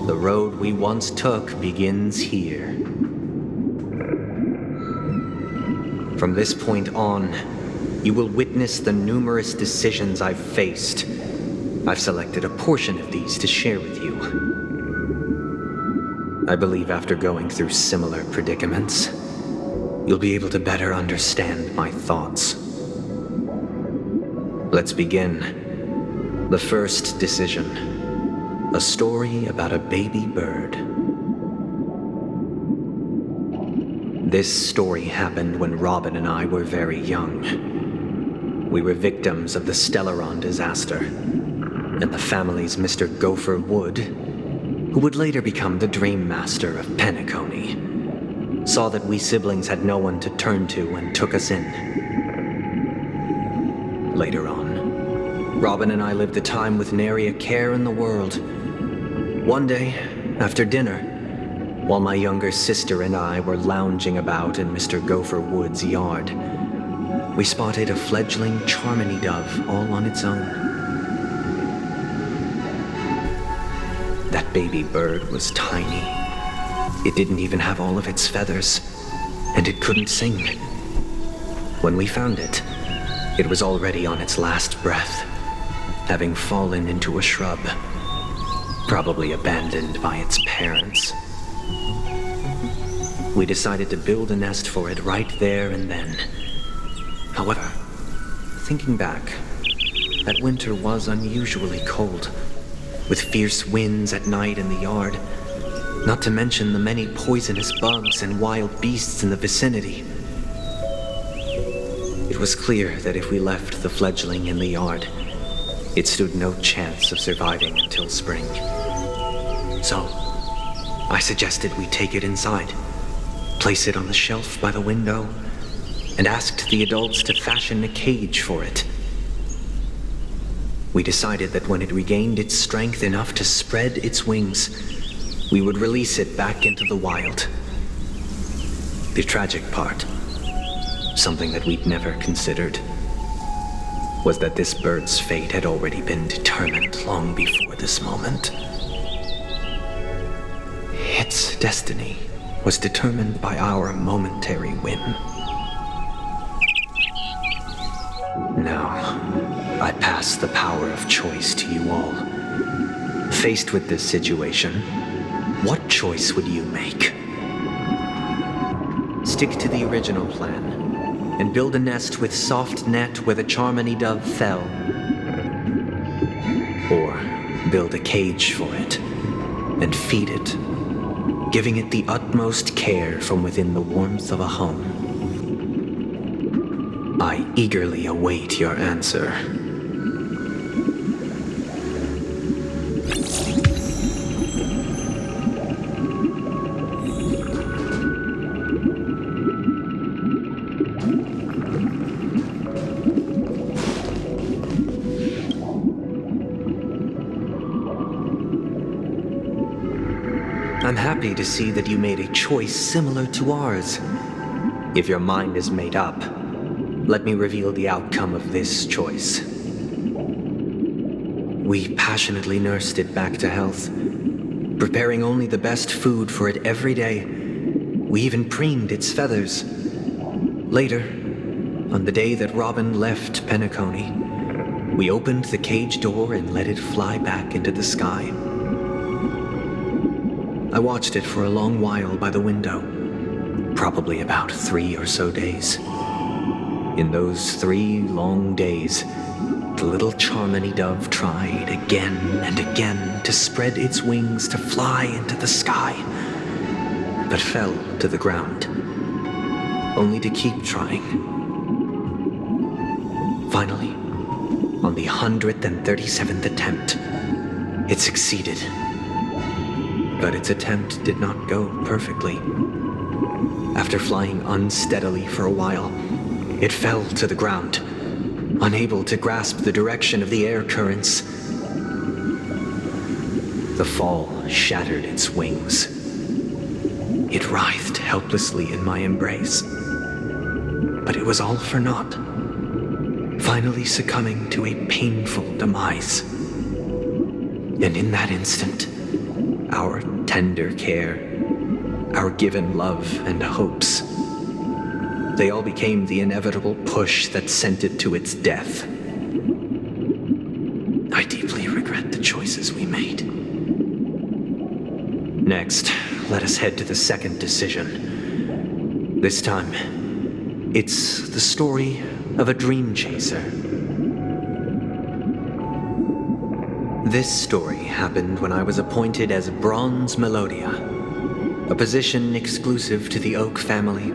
The road we once took begins here. From this point on, you will witness the numerous decisions I've faced. I've selected a portion of these to share with you. I believe after going through similar predicaments, you'll be able to better understand my thoughts. Let's begin. The first decision. A story about a baby bird. This story happened when Robin and I were very young. We were victims of the Stellaron disaster, and the family's Mr. Gopher Wood, who would later become the Dream Master of Penacony, saw that we siblings had no one to turn to and took us in. Later on, Robin and I lived a time with nary a care in the world. One day, after dinner, while my younger sister and I were lounging about in Mr. Gopher Wood's yard, we spotted a fledgling Charmony dove all on its own. That baby bird was tiny. It didn't even have all of its feathers, and it couldn't sing. When we found it, it was already on its last breath, having fallen into a shrub, probably abandoned by its parents. We decided to build a nest for it right there and then. However, thinking back, that winter was unusually cold, with fierce winds at night in the yard, not to mention the many poisonous bugs and wild beasts in the vicinity. It was clear that if we left the fledgling in the yard, it stood no chance of surviving until spring. So, I suggested we take it inside, place it on the shelf by the window, and asked the adults to fashion a cage for it. We decided that when it regained its strength enough to spread its wings, we would release it back into the wild. The tragic part, something that we'd never considered, was that this bird's fate had already been determined long before this moment. Its destiny was determined by our momentary whim. Now, I pass the power of choice to you all. Faced with this situation, what choice would you make? Stick to the original plan and build a nest with soft net where the Charmony dove fell. Or build a cage for it and feed it, giving it the utmost care from within the warmth of a home. I eagerly await your answer. I'm happy to see that you made a choice similar to ours. If your mind is made up, let me reveal the outcome of this choice. We passionately nursed it back to health, preparing only the best food for it every day. We even preened its feathers. Later, on the day that Robin left Penacony, we opened the cage door and let it fly back into the sky. I watched it for a long while by the window, probably about 3 or so days. In those 3 long days, the little Charmony dove tried again and again to spread its wings to fly into the sky, but fell to the ground, only to keep trying. Finally, on the 137th attempt, it succeeded. But its attempt did not go perfectly. After flying unsteadily for a while, it fell to the ground, unable to grasp the direction of the air currents. The fall shattered its wings. It writhed helplessly in my embrace. But it was all for naught, finally succumbing to a painful demise. And in that instant, our tender care, our given love and hopes, they all became the inevitable push that sent it to its death. I deeply regret the choices we made. Next, let us head to the second decision. This time, it's the story of a dream chaser. This story happened when I was appointed as Bronze Melodia, a position exclusive to the Oak family,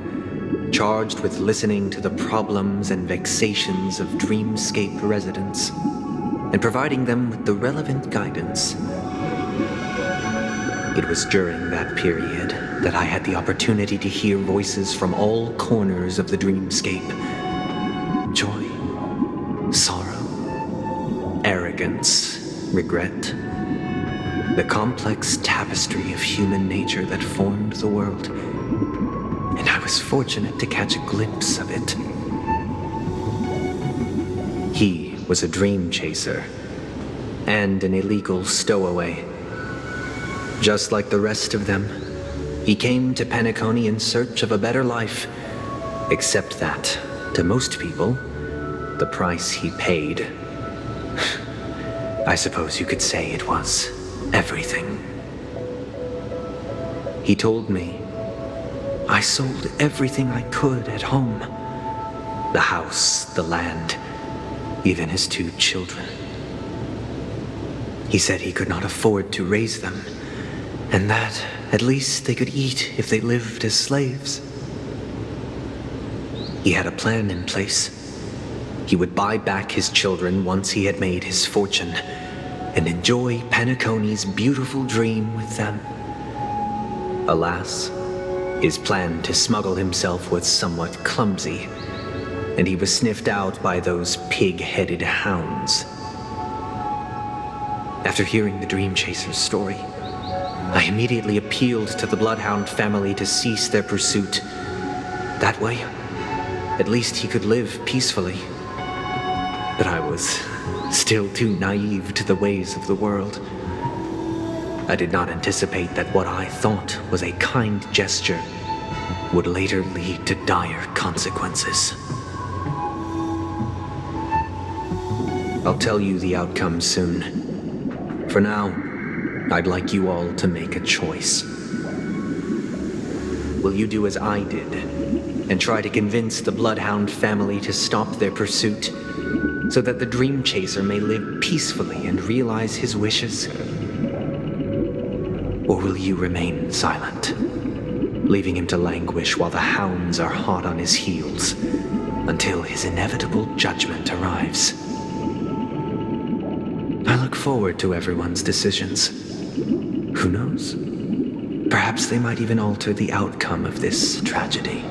charged with listening to the problems and vexations of Dreamscape residents and providing them with the relevant guidance. It was during that period that I had the opportunity to hear voices from all corners of the Dreamscape. Joy, sorrow, arrogance, regret. The complex tapestry of human nature that formed the world. And I was fortunate to catch a glimpse of it. He was a dream chaser and an illegal stowaway. Just like the rest of them, he came to Penacony in search of a better life, except that, to most people, the price he paid, I suppose you could say it was everything. He told me I sold everything I could at home. The house, the land, even his 2 children. He said he could not afford to raise them, and that at least they could eat if they lived as slaves. He had a plan in place. He would buy back his children once he had made his fortune, and enjoy Penacony's beautiful dream with them. Alas, his plan to smuggle himself was somewhat clumsy, and he was sniffed out by those pig-headed hounds. After hearing the Dream Chaser's story, I immediately appealed to the Bloodhound family to cease their pursuit. That way, at least he could live peacefully. But I was still too naive to the ways of the world. I did not anticipate that what I thought was a kind gesture would later lead to dire consequences. I'll tell you the outcome soon. For now, I'd like you all to make a choice. Will you do as I did and try to convince the Bloodhound family to stop their pursuit so that the Dream Chaser may live peacefully and realize his wishes? Or will you remain silent, leaving him to languish while the hounds are hot on his heels until his inevitable judgment arrives? I look forward to everyone's decisions. Who knows? Perhaps they might even alter the outcome of this tragedy.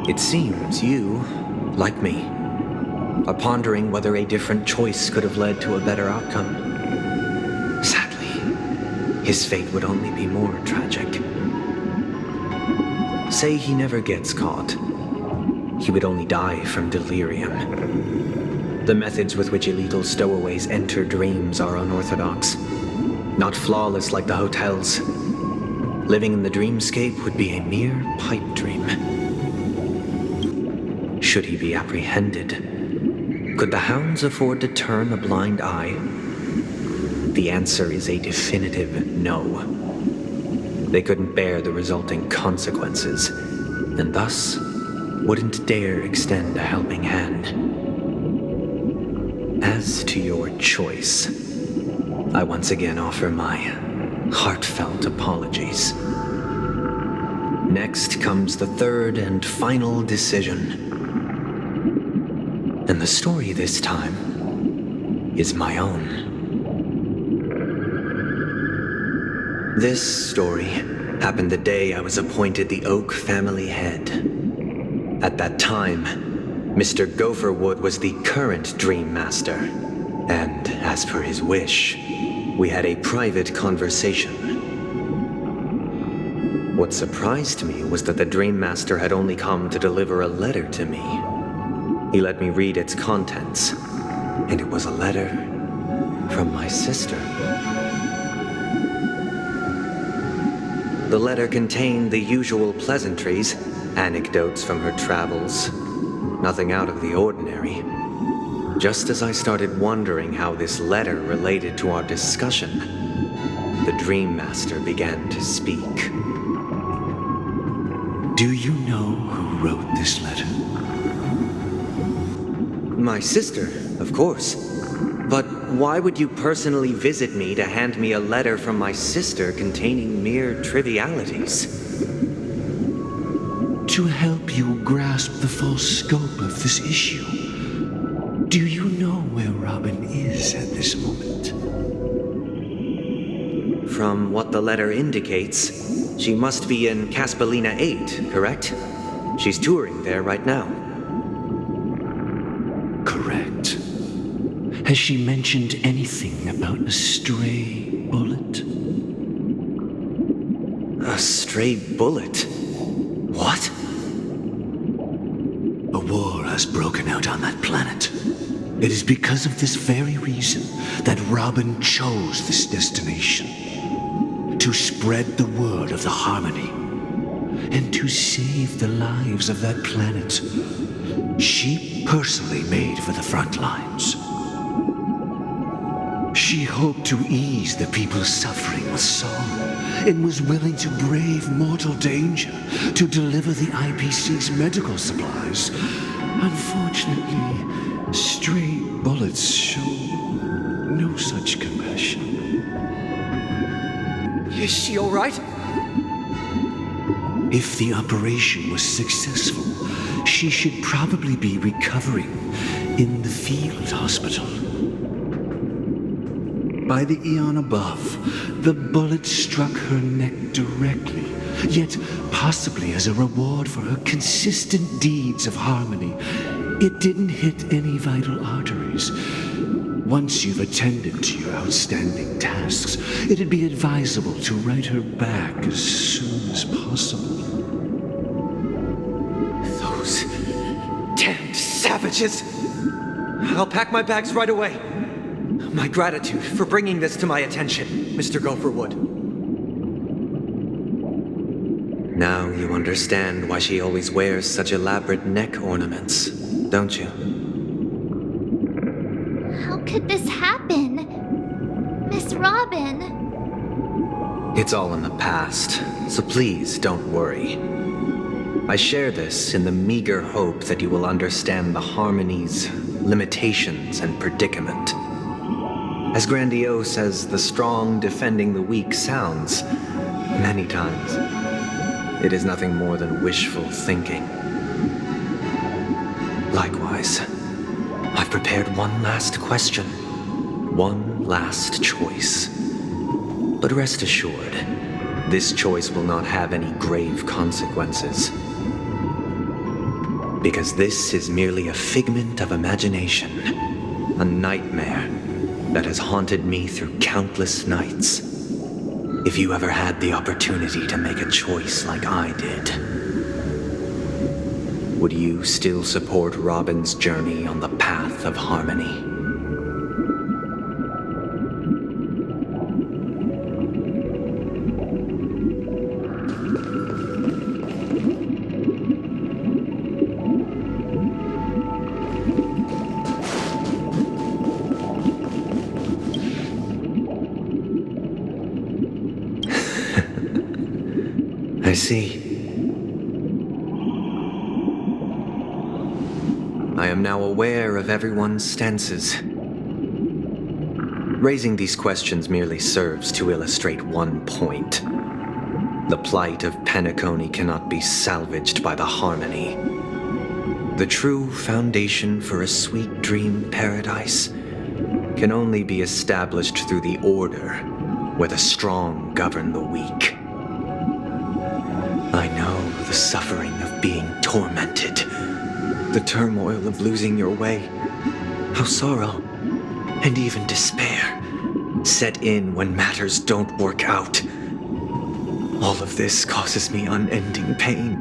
It seems you, like me, are pondering whether a different choice could have led to a better outcome. Sadly, his fate would only be more tragic. Say he never gets caught. He would only die from delirium. The methods with which illegal stowaways enter dreams are unorthodox, not flawless like the hotels. Living in the dreamscape would be a mere pipe dream. Should he be apprehended, could the hounds afford to turn a blind eye? The answer is a definitive no. They couldn't bear the resulting consequences, and thus wouldn't dare extend a helping hand. As to your choice, I once again offer my heartfelt apologies. Next comes the third and final decision. And the story this time is my own. This story happened the day I was appointed the Oak family head. At that time, Mr. Gopherwood was the current Dream Master, and as per his wish, we had a private conversation. What surprised me was that the Dream Master had only come to deliver a letter to me. He let me read its contents, and it was a letter from my sister. The letter contained the usual pleasantries, anecdotes from her travels, nothing out of the ordinary. Just as I started wondering how this letter related to our discussion, the Dream Master began to speak. Do you know who wrote this letter? My sister, of course. But why would you personally visit me to hand me a letter from my sister containing mere trivialities? To help you grasp the full scope of this issue. Do you know where Robin is at this moment? From what the letter indicates, she must be in Caspolina 8, correct? She's touring there right now. Correct. Has she mentioned anything about a stray bullet? A stray bullet? What? A war has broken out on that planet. It is because of this very reason that Robin chose this destination. To spread the word of the Harmony. And to save the lives of that planet. She personally made for the front lines. She hoped to ease the people's suffering with song, and was willing to brave mortal danger to deliver the IPC's medical supplies. Unfortunately, stray bullets show no such compassion. Is she all right? If the operation was successful, she should probably be recovering in the field hospital. By the eon above, the bullet struck her neck directly, yet possibly as a reward for her consistent deeds of harmony, it didn't hit any vital arteries. Once you've attended to your outstanding tasks, it'd be advisable to write her back as soon as possible. Those damned savages! I'll pack my bags right away. My gratitude for bringing this to my attention, Mr. Gopherwood. Now you understand why she always wears such elaborate neck ornaments, don't you? How could this happen? Miss Robin? It's all in the past, so please don't worry. I share this in the meager hope that you will understand the Harmony's limitations and predicament. As grandiose as the strong defending the weak sounds, many times, it is nothing more than wishful thinking. Likewise, I've prepared one last question, one last choice. But rest assured, this choice will not have any grave consequences. Because this is merely a figment of imagination, a nightmare that has haunted me through countless nights. If you ever had the opportunity to make a choice like I did, would you still support Robin's journey on the path of harmony? I see. I am now aware of everyone's stances. Raising these questions merely serves to illustrate one point. The plight of Penacony cannot be salvaged by the harmony. The true foundation for a sweet dream paradise can only be established through the order, where the strong govern the weak. I know the suffering of being tormented, the turmoil of losing your way, how sorrow and even despair set in when matters don't work out. All of this causes me unending pain,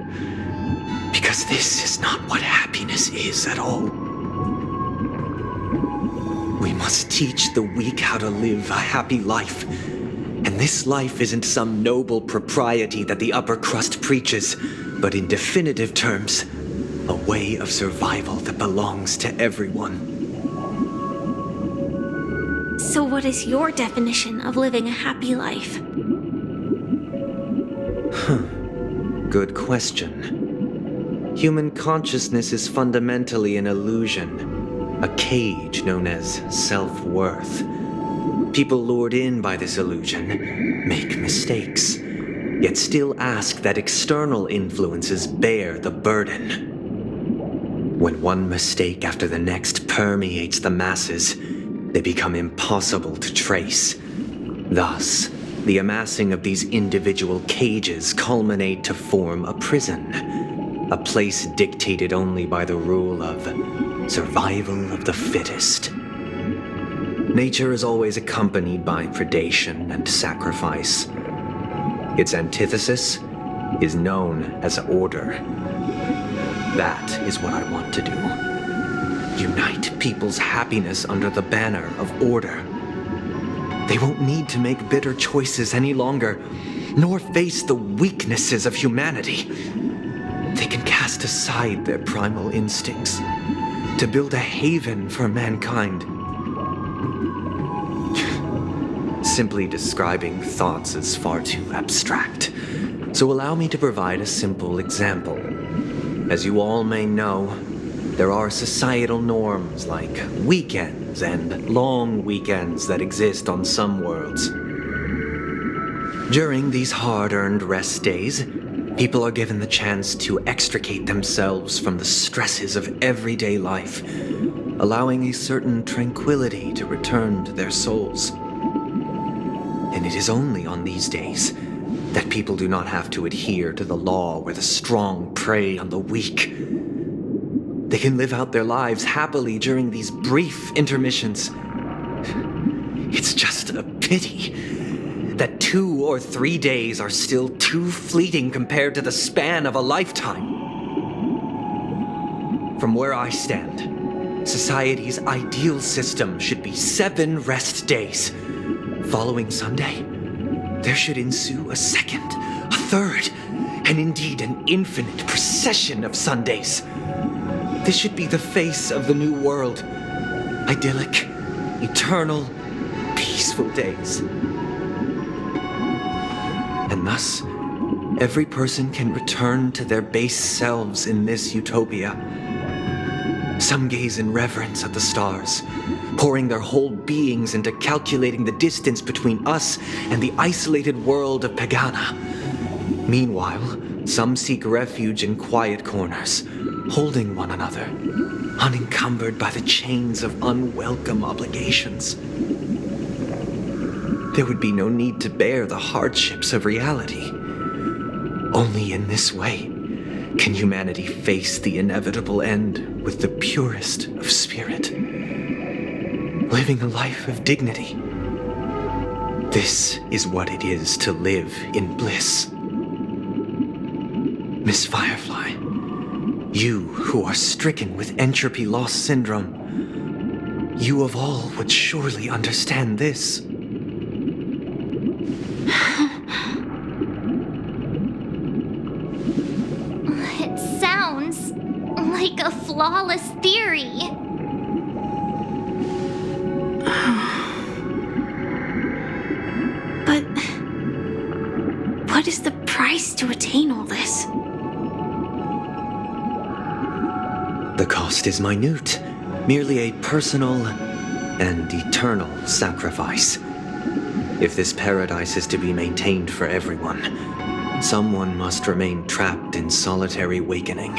because this is not what happiness is at all. We must teach the weak how to live a happy life. And this life isn't some noble propriety that the upper crust preaches, but in definitive terms, a way of survival that belongs to everyone. So what is your definition of living a happy life? Good question. Human consciousness is fundamentally an illusion, a cage known as self-worth. People lured in by this illusion make mistakes, yet still ask that external influences bear the burden. When one mistake after the next permeates the masses, they become impossible to trace. Thus, the amassing of these individual cages culminate to form a prison, a place dictated only by the rule of survival of the fittest. Nature is always accompanied by predation and sacrifice. Its antithesis is known as order. That is what I want to do. Unite people's happiness under the banner of order. They won't need to make bitter choices any longer, nor face the weaknesses of humanity. They can cast aside their primal instincts to build a haven for mankind. Simply describing thoughts is far too abstract, so allow me to provide a simple example. As you all may know, there are societal norms like weekends and long weekends that exist on some worlds. During these hard-earned rest days, people are given the chance to extricate themselves from the stresses of everyday life, allowing a certain tranquility to return to their souls. And it is only on these days that people do not have to adhere to the law where the strong prey on the weak. They can live out their lives happily during these brief intermissions. It's just a pity that 2 or 3 days are still too fleeting compared to the span of a lifetime. From where I stand, society's ideal system should be 7 rest days. Following Sunday, there should ensue a second, a third, and indeed an infinite procession of Sundays. This should be the face of the new world. Idyllic, eternal, peaceful days. And thus, every person can return to their base selves in this utopia. Some gaze in reverence at the stars, pouring their whole beings into calculating the distance between us and the isolated world of Pagana. Meanwhile, some seek refuge in quiet corners, holding one another, unencumbered by the chains of unwelcome obligations. There would be no need to bear the hardships of reality. Only in this way can humanity face the inevitable end with the purest of spirit, living a life of dignity, This is what it is to live in bliss. Miss Firefly, you who are stricken with entropy loss syndrome, you of all would surely understand this. It sounds like a flawless theory. But what is the price to attain all this? The cost is minute, merely a personal and eternal sacrifice. If this paradise is to be maintained for everyone, someone must remain trapped in solitary awakening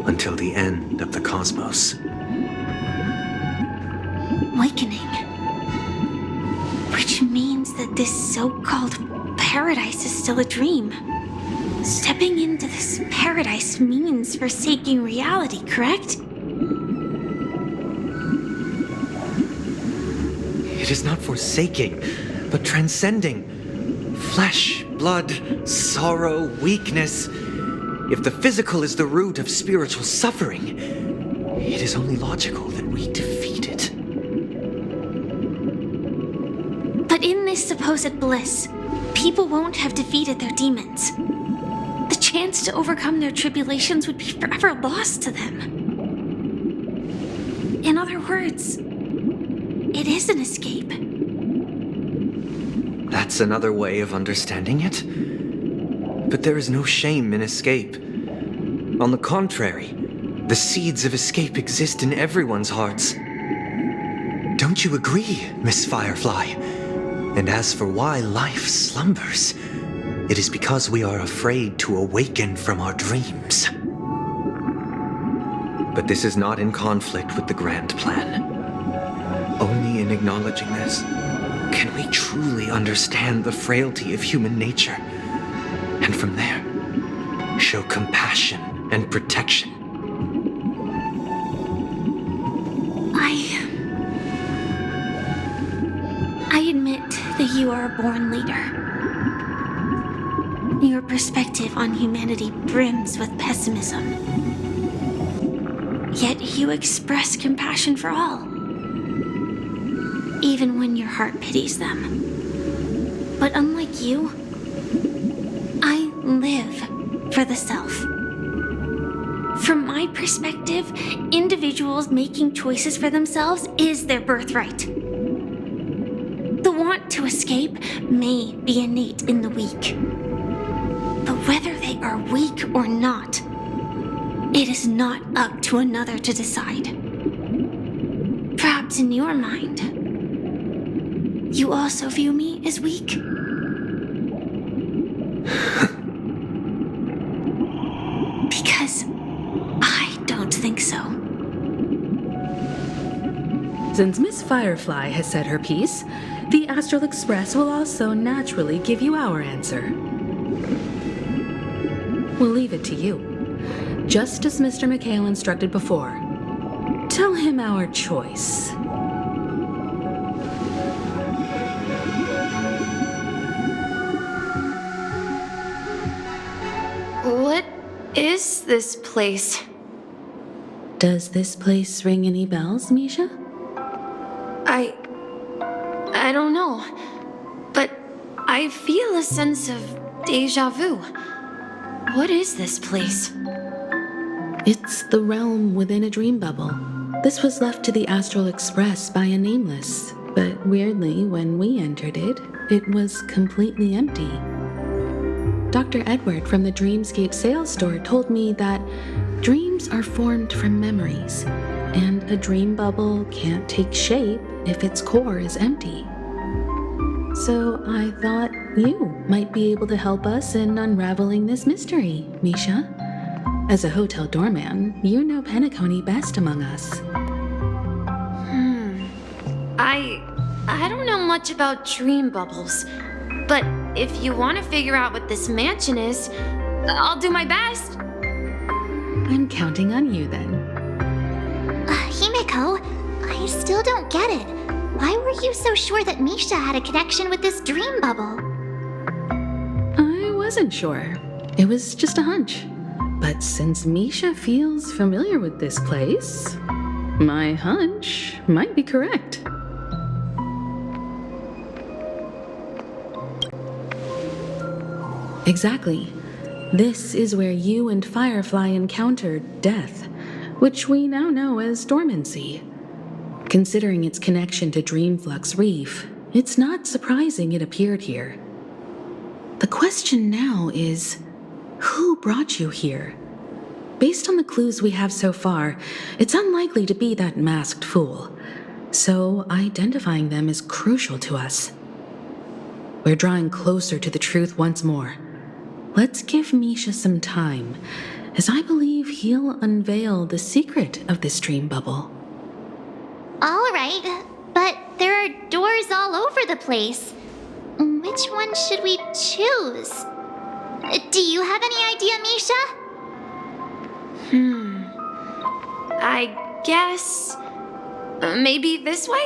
until the end of the cosmos. Awakening. Which means that this so-called paradise is still a dream. Stepping into this paradise means forsaking reality, correct? It is not forsaking, but transcending. Flesh, blood, sorrow, weakness. If the physical is the root of spiritual suffering, it is only logical that we defeat it. But in this supposed bliss, people won't have defeated their demons. The chance to overcome their tribulations would be forever lost to them. In other words, it is an escape. That's another way of understanding it. But there is no shame in escape. On the contrary, the seeds of escape exist in everyone's hearts. Don't you agree, Miss Firefly? And as for why life slumbers, it is because we are afraid to awaken from our dreams. But this is not in conflict with the grand plan. Only in acknowledging this can we truly understand the frailty of human nature, and from there, show compassion and protection. I admit that you are a born leader. Your perspective on humanity brims with pessimism. Yet you express compassion for all, even when your heart pities them. But unlike you, I live for the self. From my perspective, individuals making choices for themselves is their birthright. The want to escape may be innate in the weak. But whether they are weak or not, it is not up to another to decide. Perhaps in your mind, you also view me as weak? Because I don't think so. Since Miss Firefly has said her piece, the Astral Express will also naturally give you our answer. We'll leave it to you. Just as Mr. McHale instructed before. Tell him our choice. What is this place? Does this place ring any bells, Misha? I don't know, but I feel a sense of déjà vu. What is this place? It's the realm within a dream bubble. This was left to the Astral Express by a nameless, but weirdly, when we entered it, it was completely empty. Dr. Edward from the Dreamscape sales store told me that dreams are formed from memories, and a dream bubble can't take shape if its core is empty. So I thought you might be able to help us in unraveling this mystery, Misha. As a hotel doorman, you know Penacony best among us. I don't know much about dream bubbles, but if you want to figure out what this mansion is, I'll do my best. I'm counting on you then. Himeko, I still don't get it. why were you so sure that Misha had a connection with this dream bubble? I wasn't sure. It was just a hunch. But since Misha feels familiar with this place, my hunch might be correct. Exactly. This is where you and Firefly encountered death, which we now know as dormancy. Considering its connection to Dreamflux Reef, it's not surprising it appeared here. The question now is, who brought you here? Based on the clues we have so far, it's unlikely to be that masked fool. So identifying them is crucial to us. We're drawing closer to the truth once more. Let's give Misha some time, as I believe he'll unveil the secret of this dream bubble. All right, but there are doors all over the place. Which one should we choose? Do you have any idea, Misha? I guess... maybe this way?